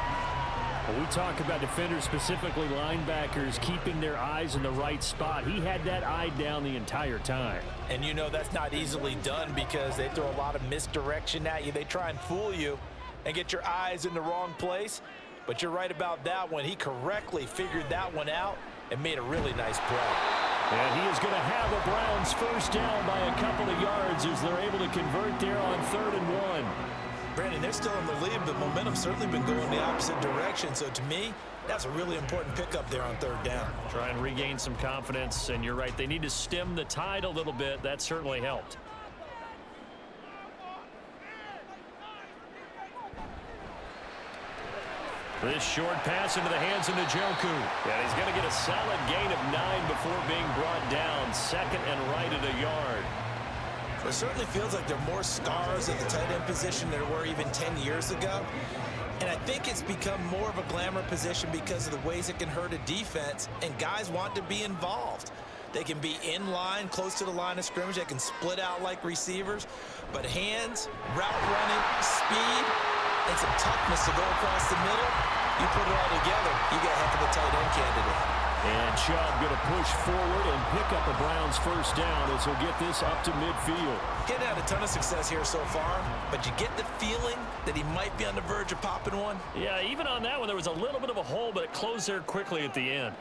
When we talk about defenders, specifically linebackers, keeping their eyes in the right spot. He had that eye down the entire time. And you know that's not easily done because they throw a lot of misdirection at you. They try and fool you and get your eyes in the wrong place. But you're right about that one. He correctly figured that one out and made a really nice play. And he is going to have the Browns first down by a couple of yards as they're able to convert there on 3rd and 1. Brandon, they're still in the lead, but momentum's certainly been going the opposite direction. So to me, that's a really important pickup there on 3rd down. Try and regain some confidence, and you're right. They need to stem the tide a little bit. That certainly helped. This short pass into the hands of Njoku. And he's going to get a solid gain of 9 before being brought down. 2nd and right at a yard. It certainly feels like there are more scars at the tight end position than there were even 10 years ago. And I think it's become more of a glamour position because of the ways it can hurt a defense, and guys want to be involved. They can be in line, close to the line of scrimmage. They can split out like receivers. But hands, route running, speed, and some toughness to go across the middle, you put it all together, you get a heck of a tight end candidate. And Chubb going to push forward and pick up a Browns first down as he'll get this up to midfield. Getting had a ton of success here so far, but you get the feeling that he might be on the verge of popping one. Yeah, even on that one, there was a little bit of a hole, but it closed there quickly at the end.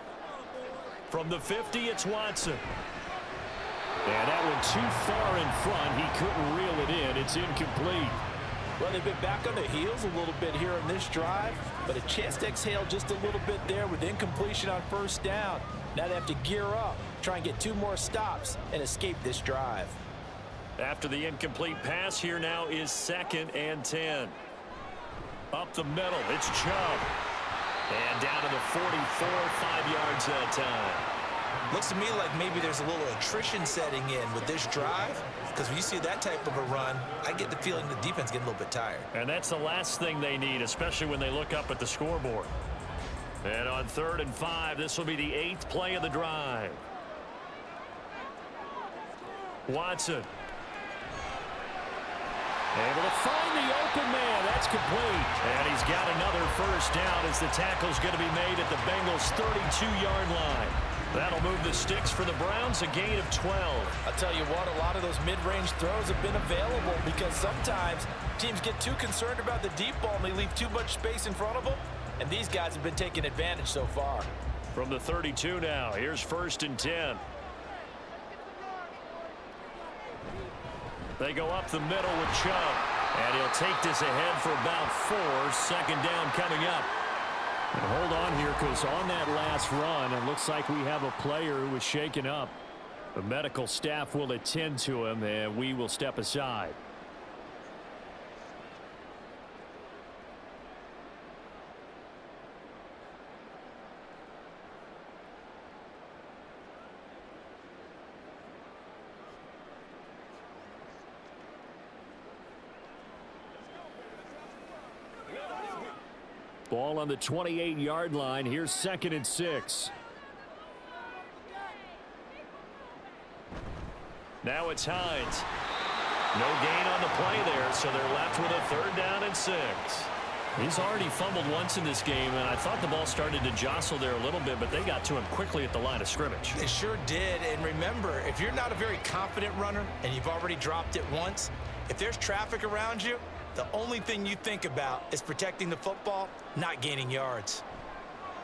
From the 50, it's Watson. And that one too far in front. He couldn't reel it in. It's incomplete. Well, they've been back on their heels a little bit here in this drive, but a chance to exhale just a little bit there with incompletion on first down. Now they have to gear up, try and get 2 more stops, and escape this drive. After the incomplete pass, here now is 2nd and 10. Up the middle, it's Chubb. And down to the 44, 5 yards that time. Looks to me like maybe there's a little attrition setting in with this drive, because when you see that type of a run, I get the feeling the defense getting a little bit tired. And that's the last thing they need, especially when they look up at the scoreboard. And on 3rd and 5, this will be the 8th play of the drive. Watson. Able to find the open man. That's complete. And he's got another first down as the tackle's going to be made at the Bengals' 32-yard line. That'll move the sticks for the Browns, a gain of 12. I'll tell you what, a lot of those mid-range throws have been available because sometimes teams get too concerned about the deep ball and they leave too much space in front of them, and these guys have been taking advantage so far. From the 32 now, here's 1st and 10. They go up the middle with Chubb, and he'll take this ahead for about 4. 2nd down coming up. And hold on here, because on that last run, it looks like we have a player who was shaken up. The medical staff will attend to him, and we will step aside. Ball on the 28-yard line. Here's 2nd and 6. Now it's Hines. No gain on the play there, so they're left with a 3rd down and 6. He's already fumbled once in this game, and I thought the ball started to jostle there a little bit, but they got to him quickly at the line of scrimmage. They sure did, and remember, if you're not a very confident runner and you've already dropped it once, if there's traffic around you, the only thing you think about is protecting the football, not gaining yards.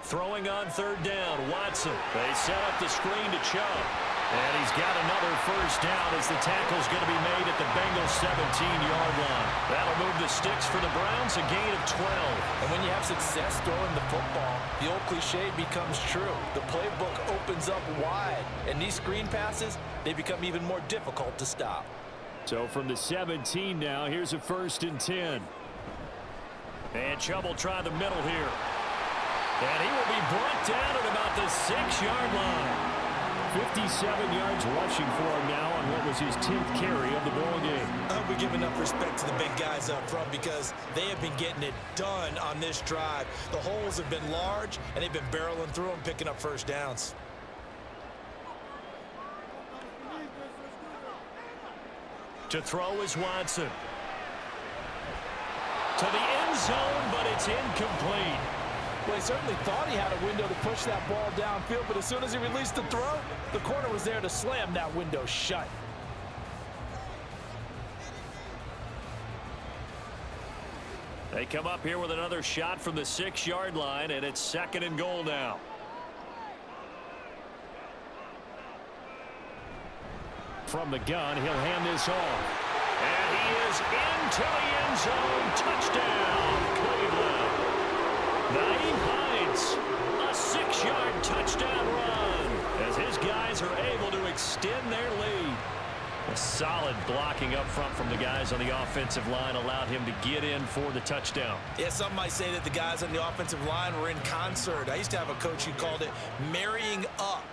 Throwing on 3rd down, Watson. They set up the screen to Chubb. And he's got another first down as the tackle's going to be made at the Bengals' 17-yard line. That'll move the sticks for the Browns, a gain of 12. And when you have success throwing the football, the old cliche becomes true. The playbook opens up wide, and these screen passes, they become even more difficult to stop. So from the 17 now, here's a 1st and 10. And Chubb will try the middle here. And he will be brought down at about the 6-yard line. 57 yards rushing for him now on what was his 10th carry of the ball game. I hope we give enough respect to the big guys up front because they have been getting it done on this drive. The holes have been large, and they've been barreling through them, picking up first downs. To throw is Watson. To the end zone, but it's incomplete. Well, he certainly thought he had a window to push that ball downfield, but as soon as he released the throw, the corner was there to slam that window shut. They come up here with another shot from the 6-yard line, and it's 2nd and goal now. From the gun, he'll hand this off. And he is into the end zone. Touchdown, Cleveland. Nyheim Hines, a 6-yard touchdown run as his guys are able to extend their lead. A solid blocking up front from the guys on the offensive line allowed him to get in for the touchdown. Yeah, some might say that the guys on the offensive line were in concert. I used to have a coach who called it marrying up.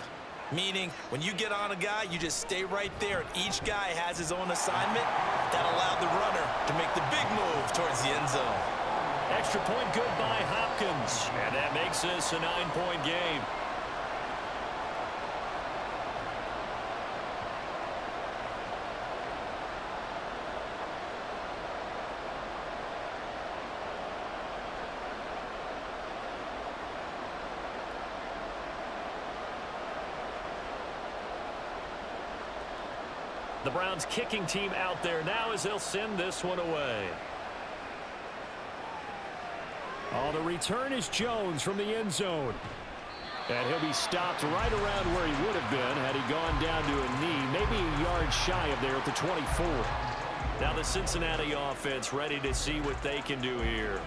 Meaning, when you get on a guy, you just stay right there, and each guy has his own assignment. That allowed the runner to make the big move towards the end zone. Extra point good by Hopkins, and that makes this a 9-point game. The Browns kicking team out there now as they'll send this one away. Oh, the return is Jones from the end zone. And he'll be stopped right around where he would have been had he gone down to a knee, maybe a yard shy of there at the 24. Now the Cincinnati offense ready to see what they can do here.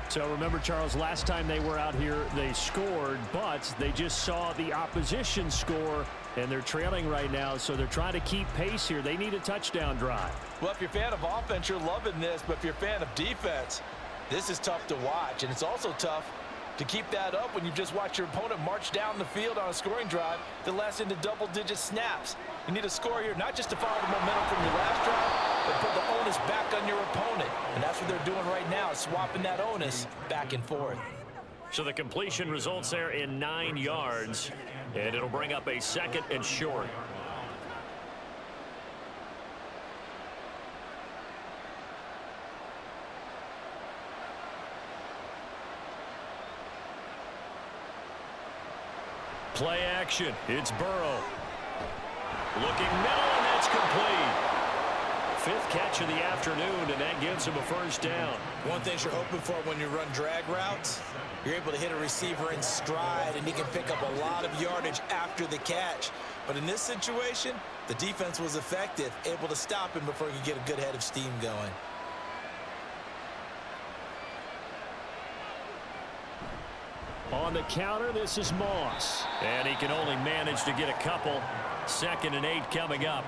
So remember, Charles, last time they were out here, they scored, but they just saw the opposition score, and they're trailing right now, so they're trying to keep pace here. They need a touchdown drive. Well, if you're a fan of offense, you're loving this, but if you're a fan of defense, this is tough to watch, and it's also tough To keep that up when you just watch your opponent march down the field on a scoring drive that lasts into double-digit snaps. You need a score here, not just to follow the momentum from your last drive, but put the onus back on your opponent. And that's what they're doing right now, swapping that onus back and forth. So the completion results there in 9 yards, and it'll bring up a 2nd and short. Play action. It's Burrow. Looking middle, and that's complete. 5th catch of the afternoon, and that gives him a first down. One thing you're hoping for when you run drag routes, you're able to hit a receiver in stride, and he can pick up a lot of yardage after the catch. But in this situation, the defense was effective, able to stop him before he could get a good head of steam going. On the counter, this is Moss. And he can only manage to get a couple. 2nd and 8 coming up.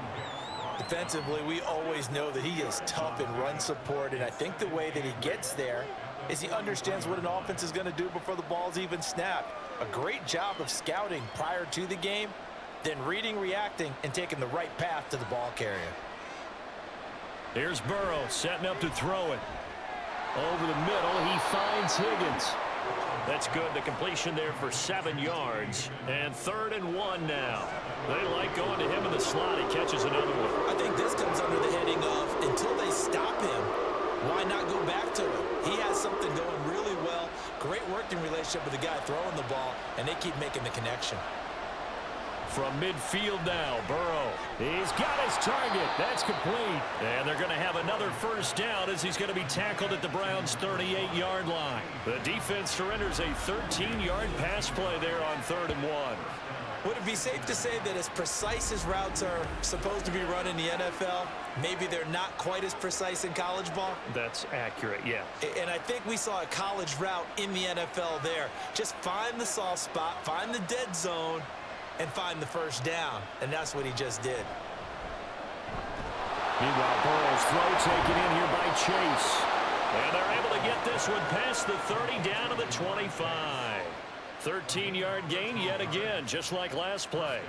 Defensively, we always know that he is tough in run support, and I think the way that he gets there is he understands what an offense is going to do before the ball's even snapped. A great job of scouting prior to the game, then reading, reacting, and taking the right path to the ball carrier. Here's Burrow setting up to throw it. Over the middle, he finds Higgins. That's good. The completion there for 7 yards. And 3rd and 1 now. They like going to him in the slot. He catches another one. I think this comes under the heading of until they stop him, why not go back to him? He has something going really well. Great working relationship with the guy throwing the ball, and they keep making the connection. From midfield now, Burrow. He's got his target. That's complete. And they're going to have another first down as he's going to be tackled at the Browns' 38-yard line. The defense surrenders a 13-yard pass play there on 3rd and 1. Would it be safe to say that as precise as routes are supposed to be run in the NFL, maybe they're not quite as precise in college ball? That's accurate, yeah. And I think we saw a college route in the NFL there. Just find the soft spot, find the dead zone, and find the first down. And that's what he just did. Meanwhile, Burrow's throw taken in here by Chase. And they're able to get this one past the 30 down to the 25. 13-yard gain yet again, just like last play.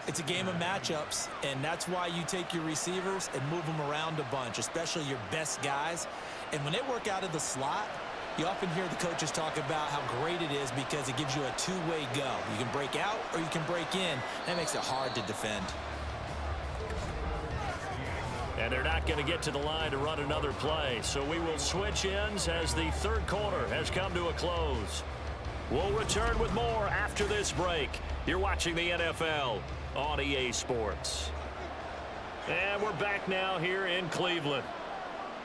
It's a game of matchups, and that's why you take your receivers and move them around a bunch, especially your best guys. And when they work out of the slot, you often hear the coaches talk about how great it is because it gives you a two-way go. You can break out or you can break in. That makes it hard to defend. And they're not going to get to the line to run another play. So we will switch ends as the 3rd quarter has come to a close. We'll return with more after this break. You're watching the NFL on EA Sports. And we're back now here in Cleveland.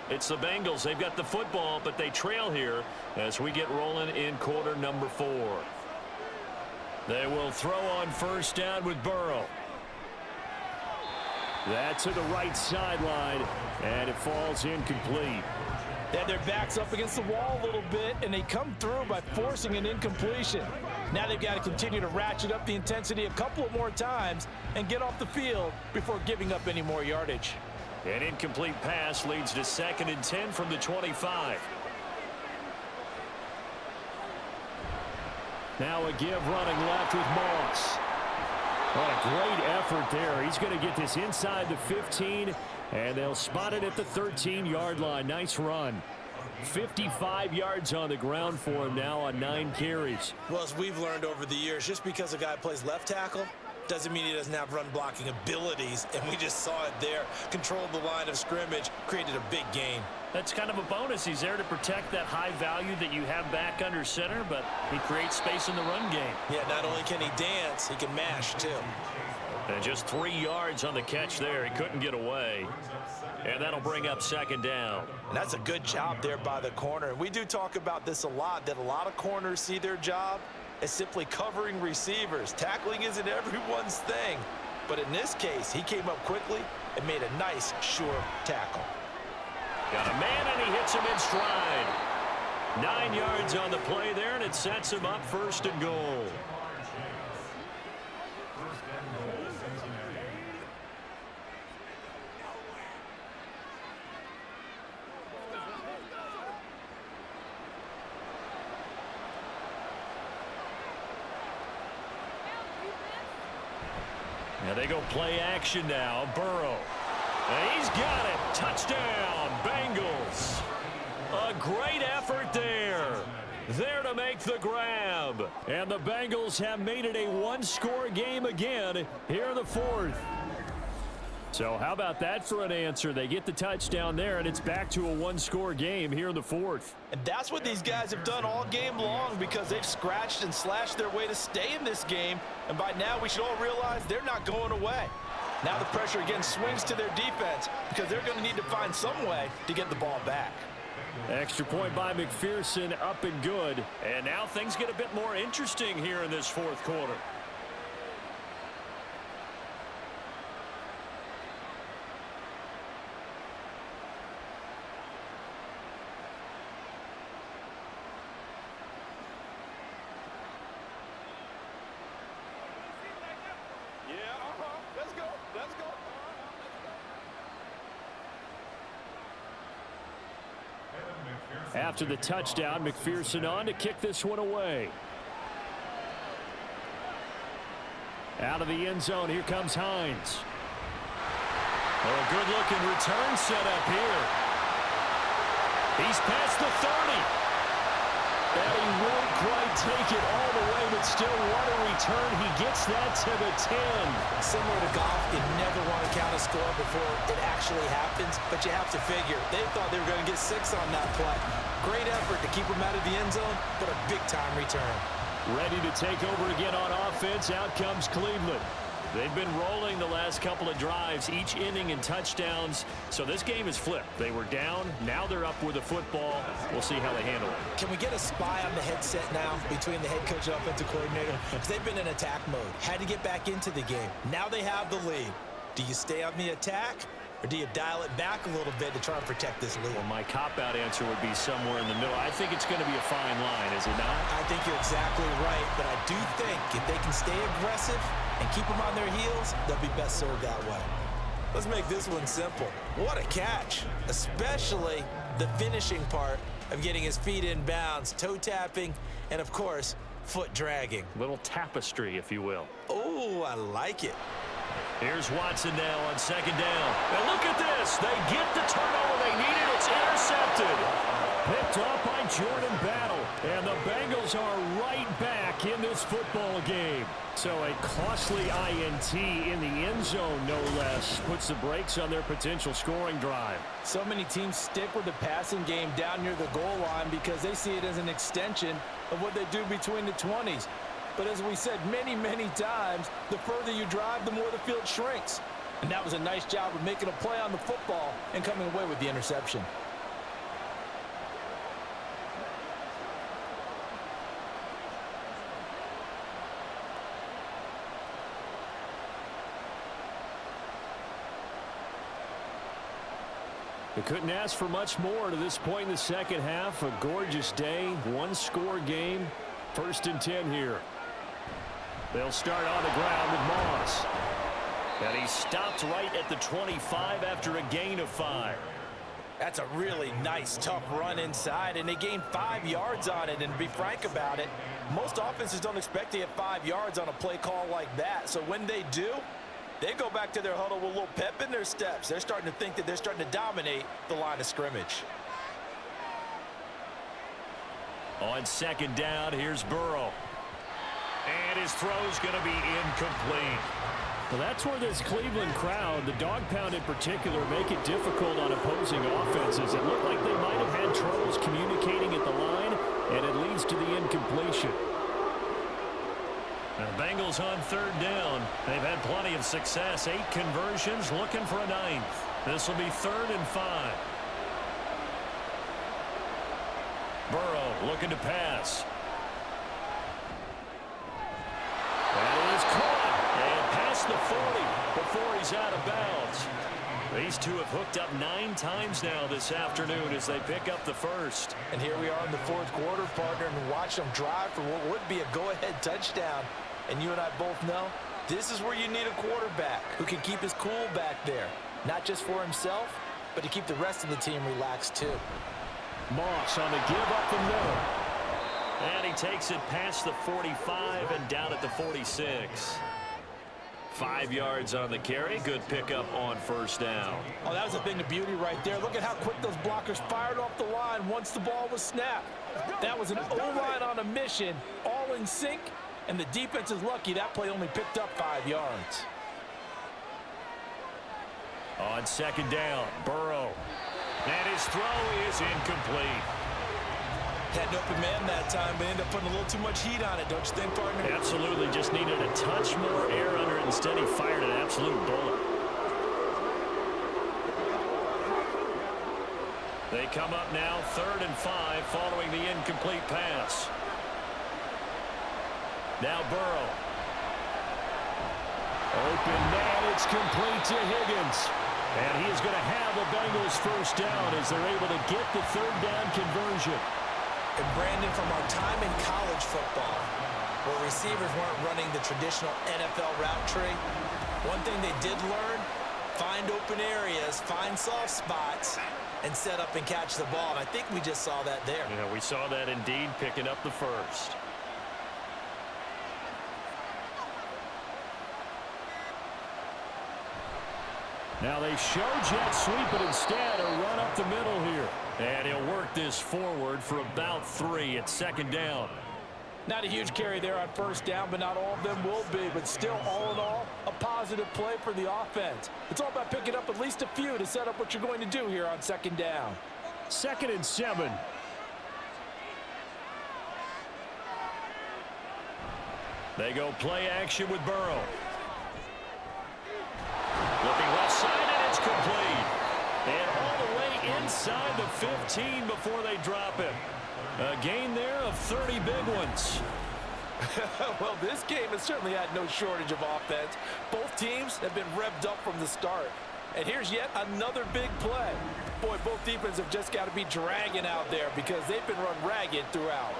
It's the Bengals. They've got the football, but they trail here as we get rolling in quarter number 4. They will throw on first down with Burrow. That's to the right sideline, and it falls incomplete. They had their backs up against the wall a little bit, and they come through by forcing an incompletion. Now they've got to continue to ratchet up the intensity a couple of more times and get off the field before giving up any more yardage. An incomplete pass leads to 2nd and 10 from the 25. Now a give running left with Moss. What a great effort there. He's going to get this inside the 15, and they'll spot it at the 13-yard line. Nice run. 55 yards on the ground for him now on 9 carries. Well, as we've learned over the years, just because a guy plays left tackle doesn't mean he doesn't have run blocking abilities, and we just saw it there. Controlled the line of scrimmage, created a big gain. That's kind of a bonus. He's there to protect that high value that you have back under center, but he creates space in the run game. Yeah, not only can he dance, he can mash too. And just 3 yards on the catch there. He couldn't get away. And that'll bring up 2nd down. And that's a good job there by the corner. And we do talk about this a lot, that a lot of corners see their job as simply covering receivers. Tackling isn't everyone's thing. But in this case, he came up quickly and made a nice, sure tackle. Got a man, and he hits him in stride. 9 yards on the play there, and it sets him up 1st and goal. And they go play action now. Burrow. And he's got it. Touchdown, Bengals. A great effort there. There to make the grab. And the Bengals have made it a one-score game again here in the fourth. So how about that for an answer? They get the touchdown there, and it's back to a one-score game here in the fourth. And that's what these guys have done all game long because they've scratched and slashed their way to stay in this game. And by now, we should all realize they're not going away. Now the pressure again swings to their defense because they're going to need to find some way to get the ball back. Extra point by McPherson, up and good. And now things get a bit more interesting here in this fourth quarter. Let's go. Let's go. After the touchdown, McPherson on to kick this one away. Out of the end zone, here comes Hines. Oh, a good-looking return set up here. He's past the 30. And he won't quite take it all the way, but still what a return. He gets that to the 10. Similar to golf, you never want to count a score before it actually happens, but you have to figure. They thought they were going to get 6 on that play. Great effort to keep them out of the end zone, but a big-time return. Ready to take over again on offense. Out comes Cleveland. They've been rolling the last couple of drives, each inning in touchdowns. So this game is flipped. They were down. Now they're up with the football. We'll see how they handle it. Can we get a spy on the headset now between the head coach and offensive coordinator? Because they've been in attack mode. Had to get back into the game. Now they have the lead. Do you stay on the attack? Or do you dial it back a little bit to try and protect this lead? Well, my cop-out answer would be somewhere in the middle. I think it's going to be a fine line, is it not? I think you're exactly right, but I do think if they can stay aggressive and keep them on their heels, they'll be best served that way. Let's make this one simple. What a catch, especially the finishing part of getting his feet in bounds, toe tapping, and of course, foot dragging. Little tapestry, if you will. Oh, I like it. Here's Watson now on second down. And look at this. They get the turnover they needed. It's intercepted. Picked off by Jordan Battle. And the Bengals are right back in this football game. So a costly INT in the end zone, no less, puts the brakes on their potential scoring drive. So many teams stick with the passing game down near the goal line because they see it as an extension of what they do between the 20s. But as we said many, many times, the further you drive, the more the field shrinks. And that was a nice job of making a play on the football and coming away with the interception. They couldn't ask for much more to this point in the second half. A gorgeous day, one-score game, 1st and 10 here. They'll start on the ground with Moss. And he stopped right at the 25 after a gain of 5. That's a really nice, tough run inside, and they gained 5 yards on it. And to be frank about it, most offenses don't expect to get 5 yards on a play call like that. So when they do, they go back to their huddle with a little pep in their steps. They're starting to think that they're starting to dominate the line of scrimmage. On second down, here's Burrow. And his throw's going to be incomplete. Well, that's where this Cleveland crowd, the dog pound in particular, make it difficult on opposing offenses. It looked like they might have had troubles communicating at the line, and it leads to the incompletion. The Bengals on third down. They've had plenty of success. 8 conversions, looking for a 9th. This will be 3rd and 5. Burrow looking to pass. That is caught. And past the 40 before he's out of bounds. These two have hooked up 9 times now this afternoon as they pick up the first. And here we are in the fourth quarter, partner, and watch them drive for what would be a go-ahead touchdown. And you and I both know this is where you need a quarterback who can keep his cool back there. Not just for himself, but to keep the rest of the team relaxed too. Moss on the give up the middle. And he takes it past the 45 and down at the 46. 5 yards on the carry. Good pickup on first down. Oh, that was a thing of beauty right there. Look at how quick those blockers fired off the line once the ball was snapped. That was an O-line on a mission, all in sync, and the defense is lucky that play only picked up 5 yards. On second down, Burrow. And his throw is incomplete. Had an open man that time, but ended up putting a little too much heat on it, don't you think, partner? Absolutely, just needed a touch more air under it. Instead, he fired an absolute bullet. They come up now, 3rd and 5, following the incomplete pass. Now Burrow. Open man, it's complete to Higgins. And he is going to have the Bengals first down as they're able to get the 3rd down conversion. And Brandon, from our time in college football, where receivers weren't running the traditional NFL route tree, one thing they did learn, find open areas, find soft spots, and set up and catch the ball. And I think we just saw that there. Yeah, we saw that indeed, picking up the first. Now they show jet sweep, but instead a run up the middle here. And he'll work this forward for about 3 at 2nd down. Not a huge carry there on first down, but not all of them will be. But still, all in all, a positive play for the offense. It's all about picking up at least a few to set up what you're going to do here on 2nd down. 2nd and 7. They go play action with Burrow. Looking left side, and it's complete. And all the way inside the 15 before they drop it. A gain there of 30 big ones. Well, this game has certainly had no shortage of offense. Both teams have been revved up from the start. And here's yet another big play. Boy, both defenses have just got to be dragging out there because they've been run ragged throughout.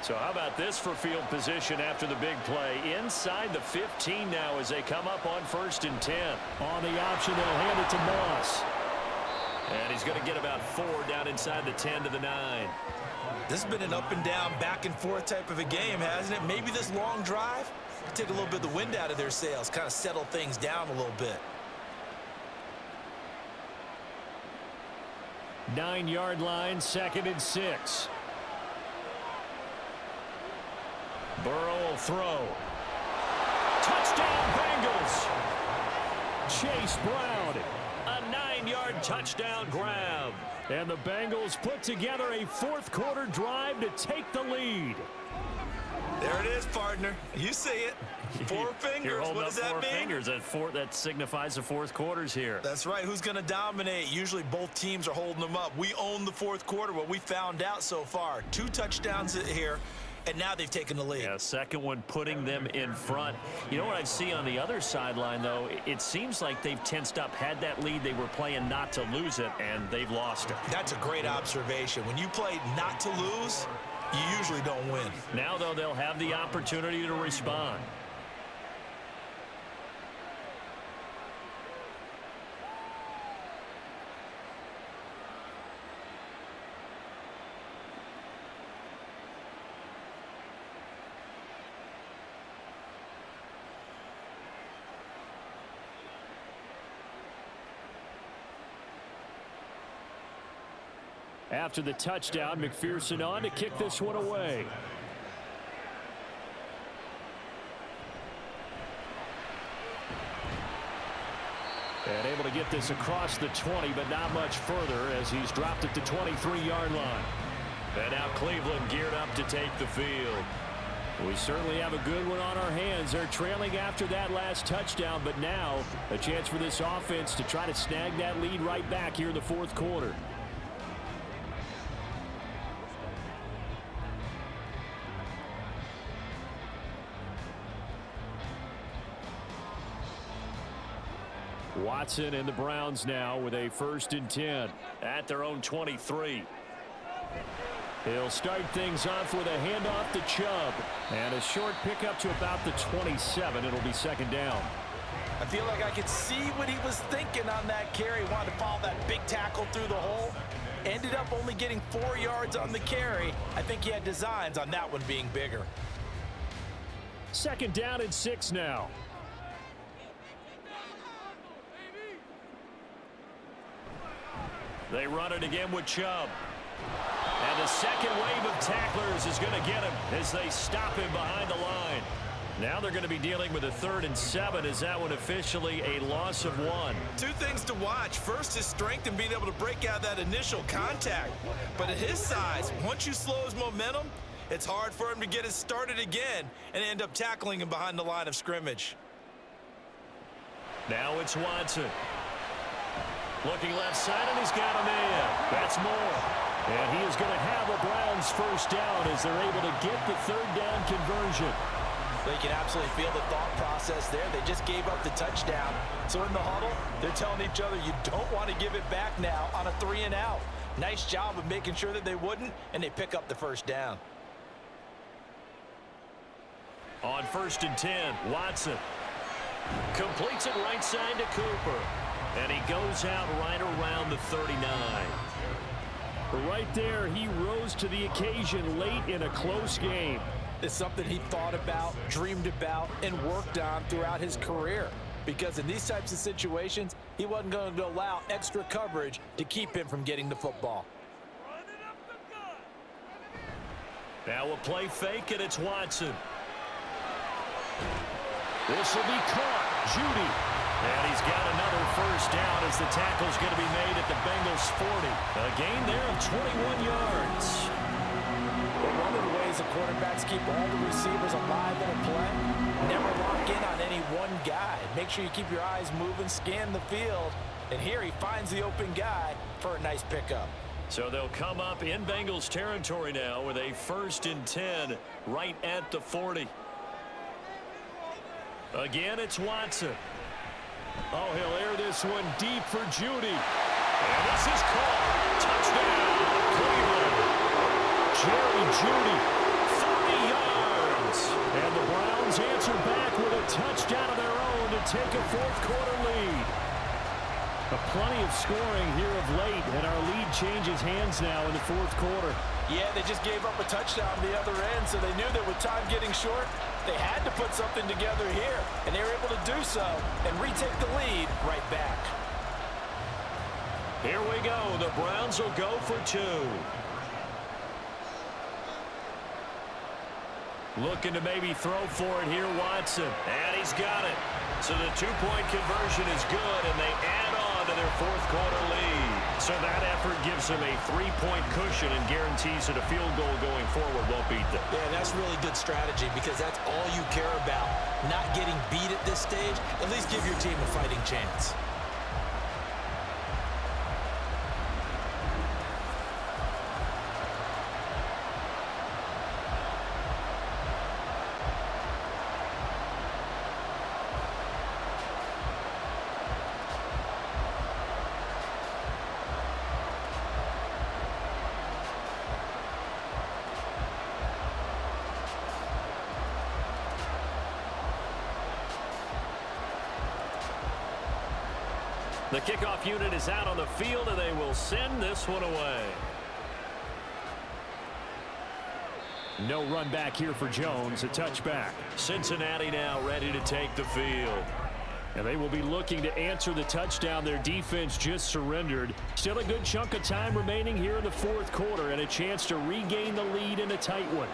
So how about this for field position after the big play? Inside the 15 now as they come up on 1st and 10. On the option, they'll hand it to Moss. And he's going to get about 4 down inside the 10 to the 9. This has been an up and down, back and forth type of a game, hasn't it? Maybe this long drive take a little bit of the wind out of their sails, kind of settle things down a little bit. 9-yard line, 2nd and 6. Burrow will throw. Touchdown Bengals. Chase Brown. A 9-yard touchdown grab. And the Bengals put together a 4th quarter drive to take the lead. There it is, partner. You see it. 4 fingers. You're holding what up does that 4 mean? fingers. That signifies the 4th quarter's here. That's right. Who's going to dominate? Usually both teams are holding them up. We own the 4th quarter, what we found out so far. 2 touchdowns here. And now they've taken the lead. Yeah, second one putting them in front. You know what I see on the other sideline, though? It seems like they've tensed up, had that lead. They were playing not to lose it, and they've lost it. That's a great observation. When you play not to lose, you usually don't win. Now, though, they'll have the opportunity to respond. After the touchdown, McPherson on to kick this one away. And able to get this across the 20, but not much further as he's dropped it to 23-yard line. And now Cleveland geared up to take the field. We certainly have a good one on our hands. They're trailing after that last touchdown, but now a chance for this offense to try to snag that lead right back here in the 4th quarter. Watson and the Browns now with a 1st and 10 at their own 23. He'll start things off with a handoff to Chubb. And a short pickup to about the 27. It'll be 2nd down. I feel like I could see what he was thinking on that carry. Wanted to follow that big tackle through the hole. Ended up only getting 4 yards on the carry. I think he had designs on that one being bigger. Second down and 6 now. They run it again with Chubb. And the second wave of tacklers is going to get him as they stop him behind the line. Now they're going to be dealing with a 3rd and 7. Is that one officially a loss of 1? Two things to watch. First, his strength and being able to break out that initial contact. But at his size, once you slow his momentum, it's hard for him to get it started again and end up tackling him behind the line of scrimmage. Now it's Watson. Looking left side, and he's got a man. That's Moore. And he is going to have a Browns first down as they're able to get the 3rd down conversion. They can absolutely feel the thought process there. They just gave up the touchdown. So in the huddle, they're telling each other, you don't want to give it back now on a 3-and-out. Nice job of making sure that they wouldn't, and they pick up the first down. On 1st and 10, Watson completes it right side to Cooper. And he goes out right around the 39. Right there, he rose to the occasion late in a close game. It's something he thought about, dreamed about, and worked on throughout his career. Because in these types of situations, he wasn't going to allow extra coverage to keep him from getting the football. Now a play fake, and it's Watson. This will be caught. Judy. And he's got another first down as the tackle's going to be made at the Bengals 40. A gain there of 21 yards. Well, one of the ways the quarterbacks keep all the receivers alive in a play, never lock in on any one guy. Make sure you keep your eyes moving, scan the field. And here he finds the open guy for a nice pickup. So they'll come up in Bengals territory now with a 1st and 10 right at the 40. Again, it's Watson. Oh, he'll air this one deep for Judy. And this is caught. Touchdown, Cleveland. Jerry Judy, 30 yards. And the Browns answer back with a touchdown of their own to take a 4th quarter lead. Plenty of scoring here of late, and our lead changes hands now in the 4th quarter. Yeah, they just gave up a touchdown on the other end, so they knew that with time getting short, they had to put something together here, and they were able to do so and retake the lead right back. Here we go. The Browns will go for 2. Looking to maybe throw for it here, Watson. And he's got it. So the 2-point conversion is good, and they add on to their 4th quarter lead. So that effort gives them a 3-point cushion and guarantees that a field goal going forward won't beat them. Yeah, that's really good strategy because that's all you care about. Not getting beat at this stage. At least give your team a fighting chance. The kickoff unit is out on the field, and they will send this one away. No run back here for Jones. A touchback. Cincinnati now ready to take the field. And they will be looking to answer the touchdown their defense just surrendered. Still a good chunk of time remaining here in the 4th quarter and a chance to regain the lead in a tight one.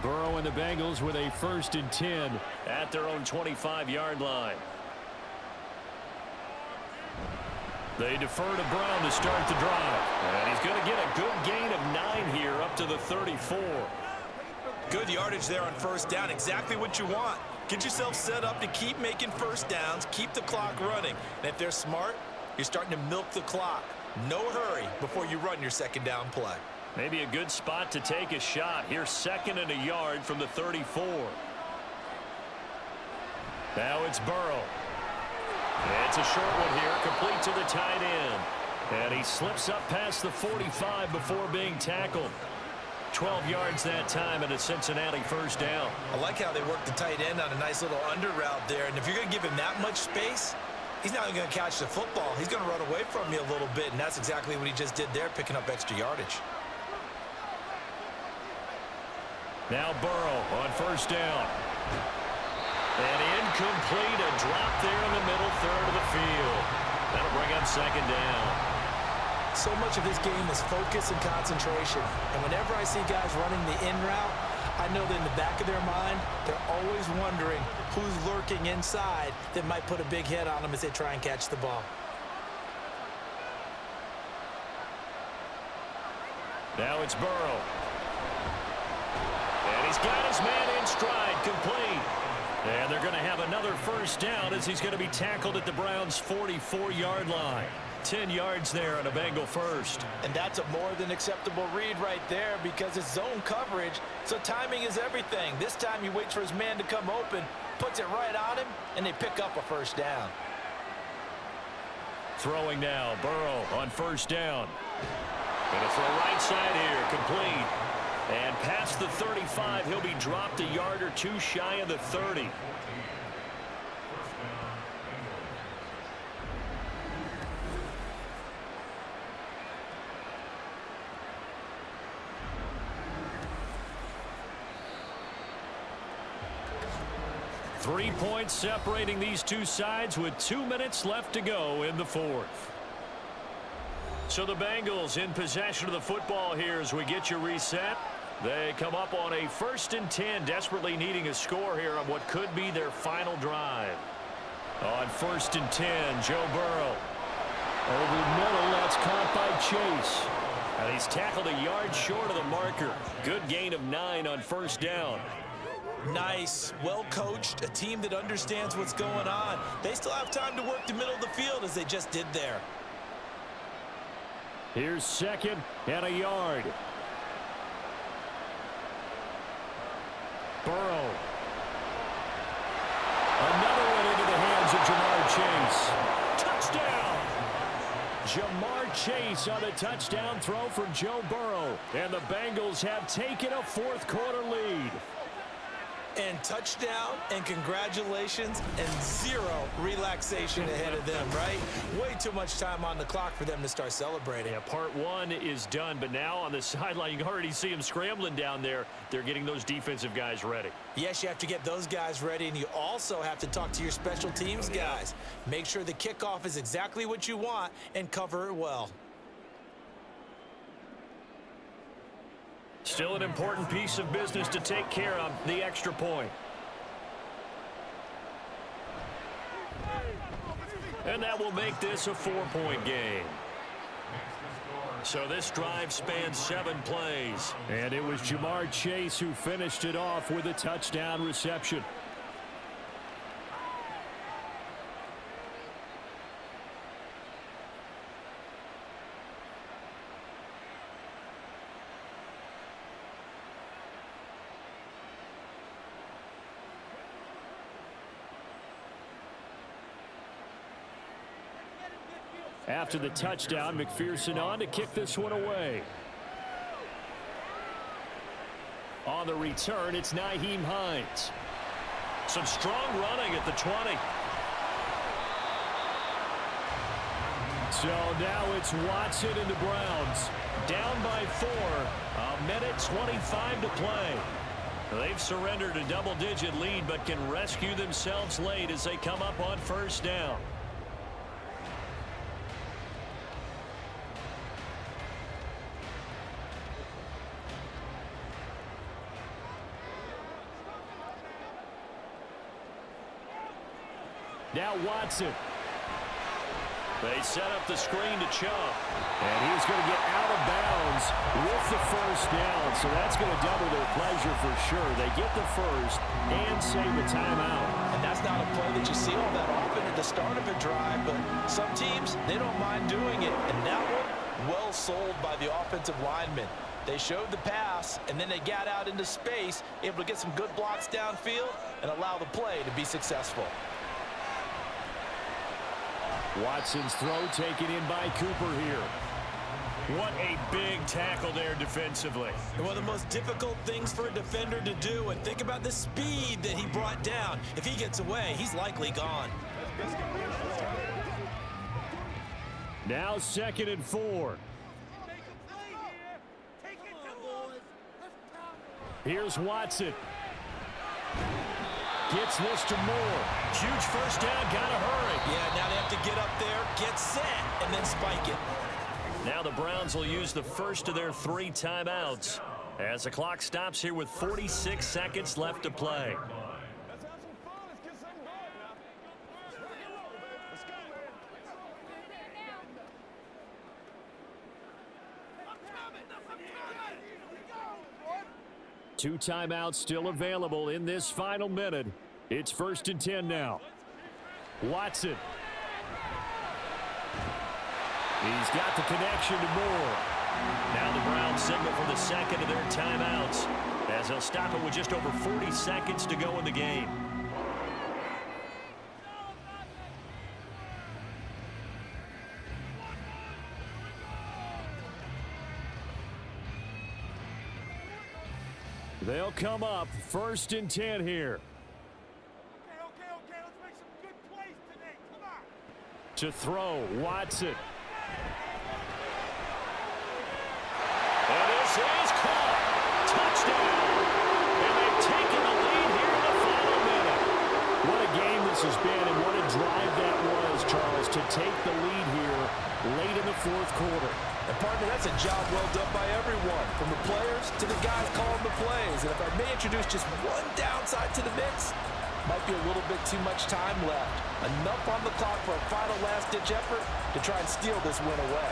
Burrow and the Bengals with a 1st and 10 at their own 25-yard line. They defer to Brown to start the drive. And he's going to get a good gain of 9 here up to the 34. Good yardage there on 1st down. Exactly what you want. Get yourself set up to keep making 1st downs, keep the clock running. And if they're smart, you're starting to milk the clock. No hurry before you run your 2nd down play. Maybe a good spot to take a shot. Here's 2nd and a yard from the 34. Now it's Burrow. It's a short one here, complete to the tight end. And he slips up past the 45 before being tackled. 12 yards that time and a Cincinnati first down. I like how they work the tight end on a nice little under route there. And if you're going to give him that much space, he's not going to catch the football. He's going to run away from you a little bit, and that's exactly what he just did there, picking up extra yardage. Now Burrow on first down. And incomplete, a drop there in the middle third of the field. That'll bring up second down. So much of this game is focus and concentration. And whenever I see guys running the in route, I know that in the back of their mind, they're always wondering who's lurking inside that might put a big hit on them as they try and catch the ball. Now it's Burrow. And he's got his man in stride, complete. And they're going to have another first down as he's going to be tackled at the Browns' 44-yard line. 10 yards there on a Bengal first. And that's a more than acceptable read right there because it's zone coverage, so timing is everything. This time he waits for his man to come open, puts it right on him, and they pick up a first down. Throwing now, Burrow on first down. Going to throw right side here, complete. And past the 35, he'll be dropped a yard or two shy of the 30. Three points separating these two sides with 2 minutes left to go in the fourth. So the Bengals in possession of the football here as we get you reset. They come up on a 1st and 10, desperately needing a score here on what could be their final drive. On 1st and 10, Joe Burrow. Over the middle, that's caught by Chase. And he's tackled a yard short of the marker. Good gain of 9 on first down. Nice, well coached, a team that understands what's going on. They still have time to work the middle of the field as they just did there. Here's 2nd and a yard. Burrow. Another one into the hands of Jamar Chase. Touchdown! Jamar Chase on a touchdown throw from Joe Burrow. And the Bengals have taken a 4th quarter lead. And touchdown, and congratulations, and 0 relaxation ahead of them, right? Way too much time on the clock for them to start celebrating. Yeah, part 1 is done, but now on the sideline, you can already see them scrambling down there. They're getting those defensive guys ready. Yes, you have to get those guys ready, and you also have to talk to your special teams guys. Make sure the kickoff is exactly what you want and cover it well. Still an important piece of business to take care of, the extra point. And that will make this a 4-point game. So this drive spans 7 plays. And it was Jamar Chase who finished it off with a touchdown reception. After the touchdown, McPherson on to kick this one away. On the return, it's Nyheim Hines. Some strong running at the 20. So now it's Watson and the Browns. Down by 4. A minute 25 to play. They've surrendered a double-digit lead, but can rescue themselves late as they come up on first down. Now Watson. They set up the screen to Chubb. And he's going to get out of bounds with the first down. So that's going to double their pleasure for sure. They get the first and save a timeout. And that's not a play that you see all that often at the start of a drive, but some teams, they don't mind doing it. And that one, well sold by the offensive lineman. They showed the pass, and then they got out into space, able to get some good blocks downfield and allow the play to be successful. Watson's throw taken in by Cooper here. What a big tackle there defensively. And one of the most difficult things for a defender to do, and think about the speed that he brought down. If he gets away, he's likely gone. Now 2nd and 4. Here's Watson. Gets this to Moore. Huge first down, gotta hurry. Yeah, now they have to get up there, get set, and then spike it. Now the Browns will use the first of their 3 timeouts as the clock stops here with 46 seconds left to play. Let's have some fun. Let's get something going now. Let's go, man. 2 timeouts still available in this final minute. It's 1st and 10 now. Watson. He's got the connection to Moore. Now the Browns signal for the 2nd of their timeouts as they'll stop it with just over 40 seconds to go in the game. They'll come up 1st and 10 here. Okay. Let's make some good plays today. Come on. To throw, Watson. And this is caught. Touchdown. And they've taken the lead here in the final minute. What a game this has been, and what a drive that was, Charles, to take the lead here late in the 4th quarter. And partner, that's a job well done by everyone, from the players to the guys calling the plays. And if I may introduce just one downside to the mix, might be a little bit too much time left. Enough on the clock for a final last-ditch effort to try and steal this win away.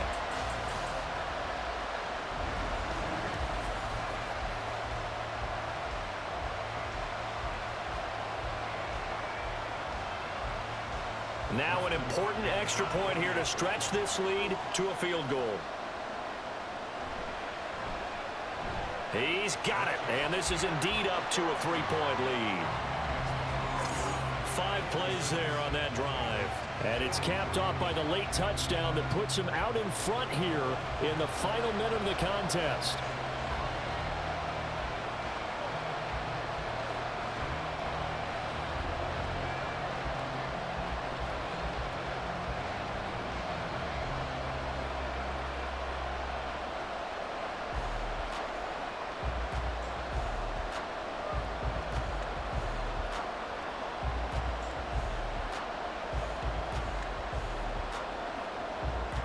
Now an important extra point here to stretch this lead to a field goal. He's got it, and this is indeed up to a 3-point lead. 5 plays there on that drive. And it's capped off by the late touchdown that puts him out in front here in the final minute of the contest.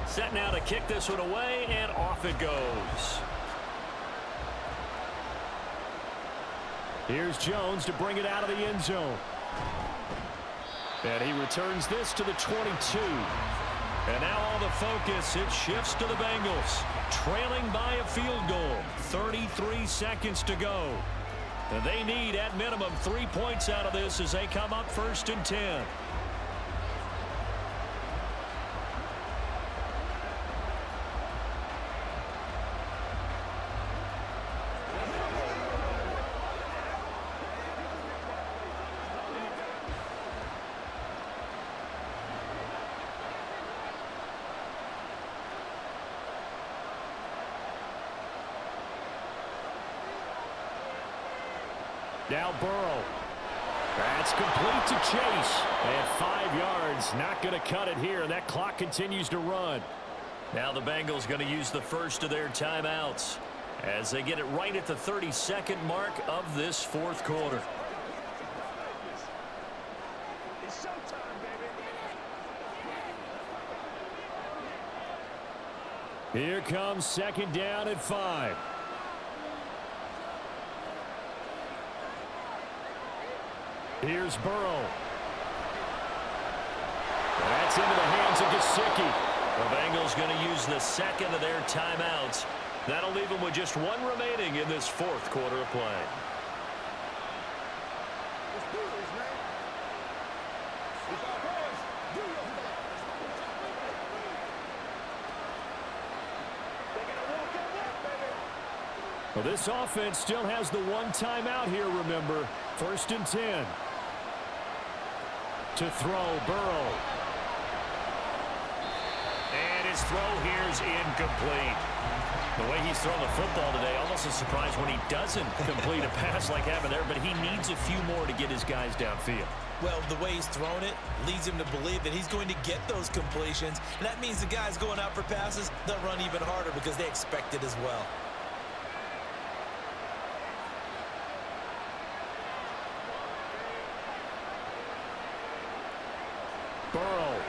Set now to kick this one away, and off it goes. Here's Jones to bring it out of the end zone. And he returns this to the 22. And now all the focus, it shifts to the Bengals. Trailing by a field goal. 33 seconds to go. And they need, at minimum, 3 points out of this as they come up 1st and 10. Now Burrow. That's complete to Chase. And 5 yards. Not going to cut it here. That clock continues to run. Now the Bengals going to use the first of their timeouts as they get it right at the 32nd mark of this 4th quarter. It's showtime, baby. Here comes 2nd down and 5. Here's Burrow. That's into the hands of Gesicki. The Bengals going to use the 2nd of their timeouts. That'll leave them with just 1 remaining in this 4th quarter of play. Let's do this, man. It's our boys. Do your thing. They're going to walk that walk, baby. Well, this offense still has the 1 timeout here, remember. 1st and 10. To throw, Burrow. And his his throw here's incomplete. The way he's thrown the football today, almost a surprise when he doesn't complete a pass like happened there, but he needs a few more to get his guys downfield. Well, the way he's thrown it leads him to believe that he's going to get those completions. And that means the guys going out for passes, they'll run even harder because they expect it as well. Burrow.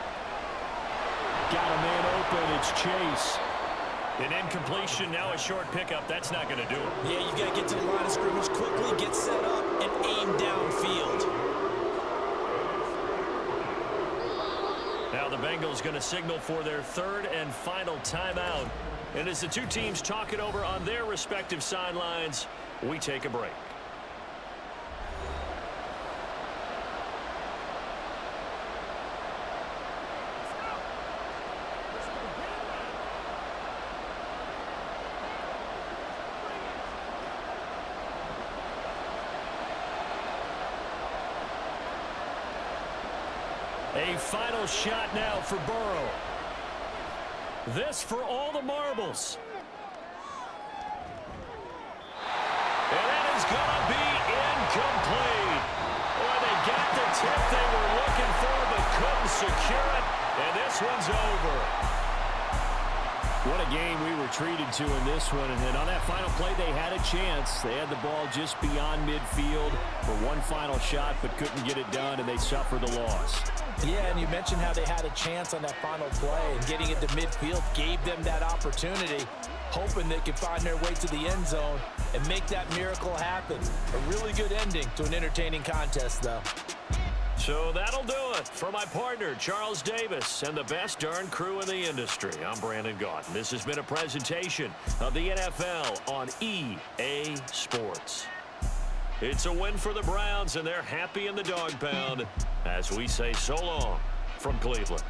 Got a man open. It's Chase. An incompletion, now a short pickup. That's not going to do it. Yeah, you got to get to the line of scrimmage quickly, get set up, and aim downfield. Now the Bengals going to signal for their third and final timeout. And as the two teams talk it over on their respective sidelines, we take a break. A final shot now for Burrow. This for all the marbles. And that is going to be incomplete. Boy, they got the tip they were looking for but couldn't secure it. And this one's over. What a game we were treated to in this one. And on that final play, they had a chance. They had the ball just beyond midfield for one final shot, but couldn't get it done, and they suffered the loss. Yeah, and you mentioned how they had a chance on that final play, and getting it to midfield gave them that opportunity, hoping they could find their way to the end zone and make that miracle happen. A really good ending to an entertaining contest, though. So that'll do it for my partner, Charles Davis, and the best darn crew in the industry. I'm Brandon Gaudin. This has been a presentation of the NFL on EA Sports. It's a win for the Browns, and they're happy in the dog pound as we say so long from Cleveland.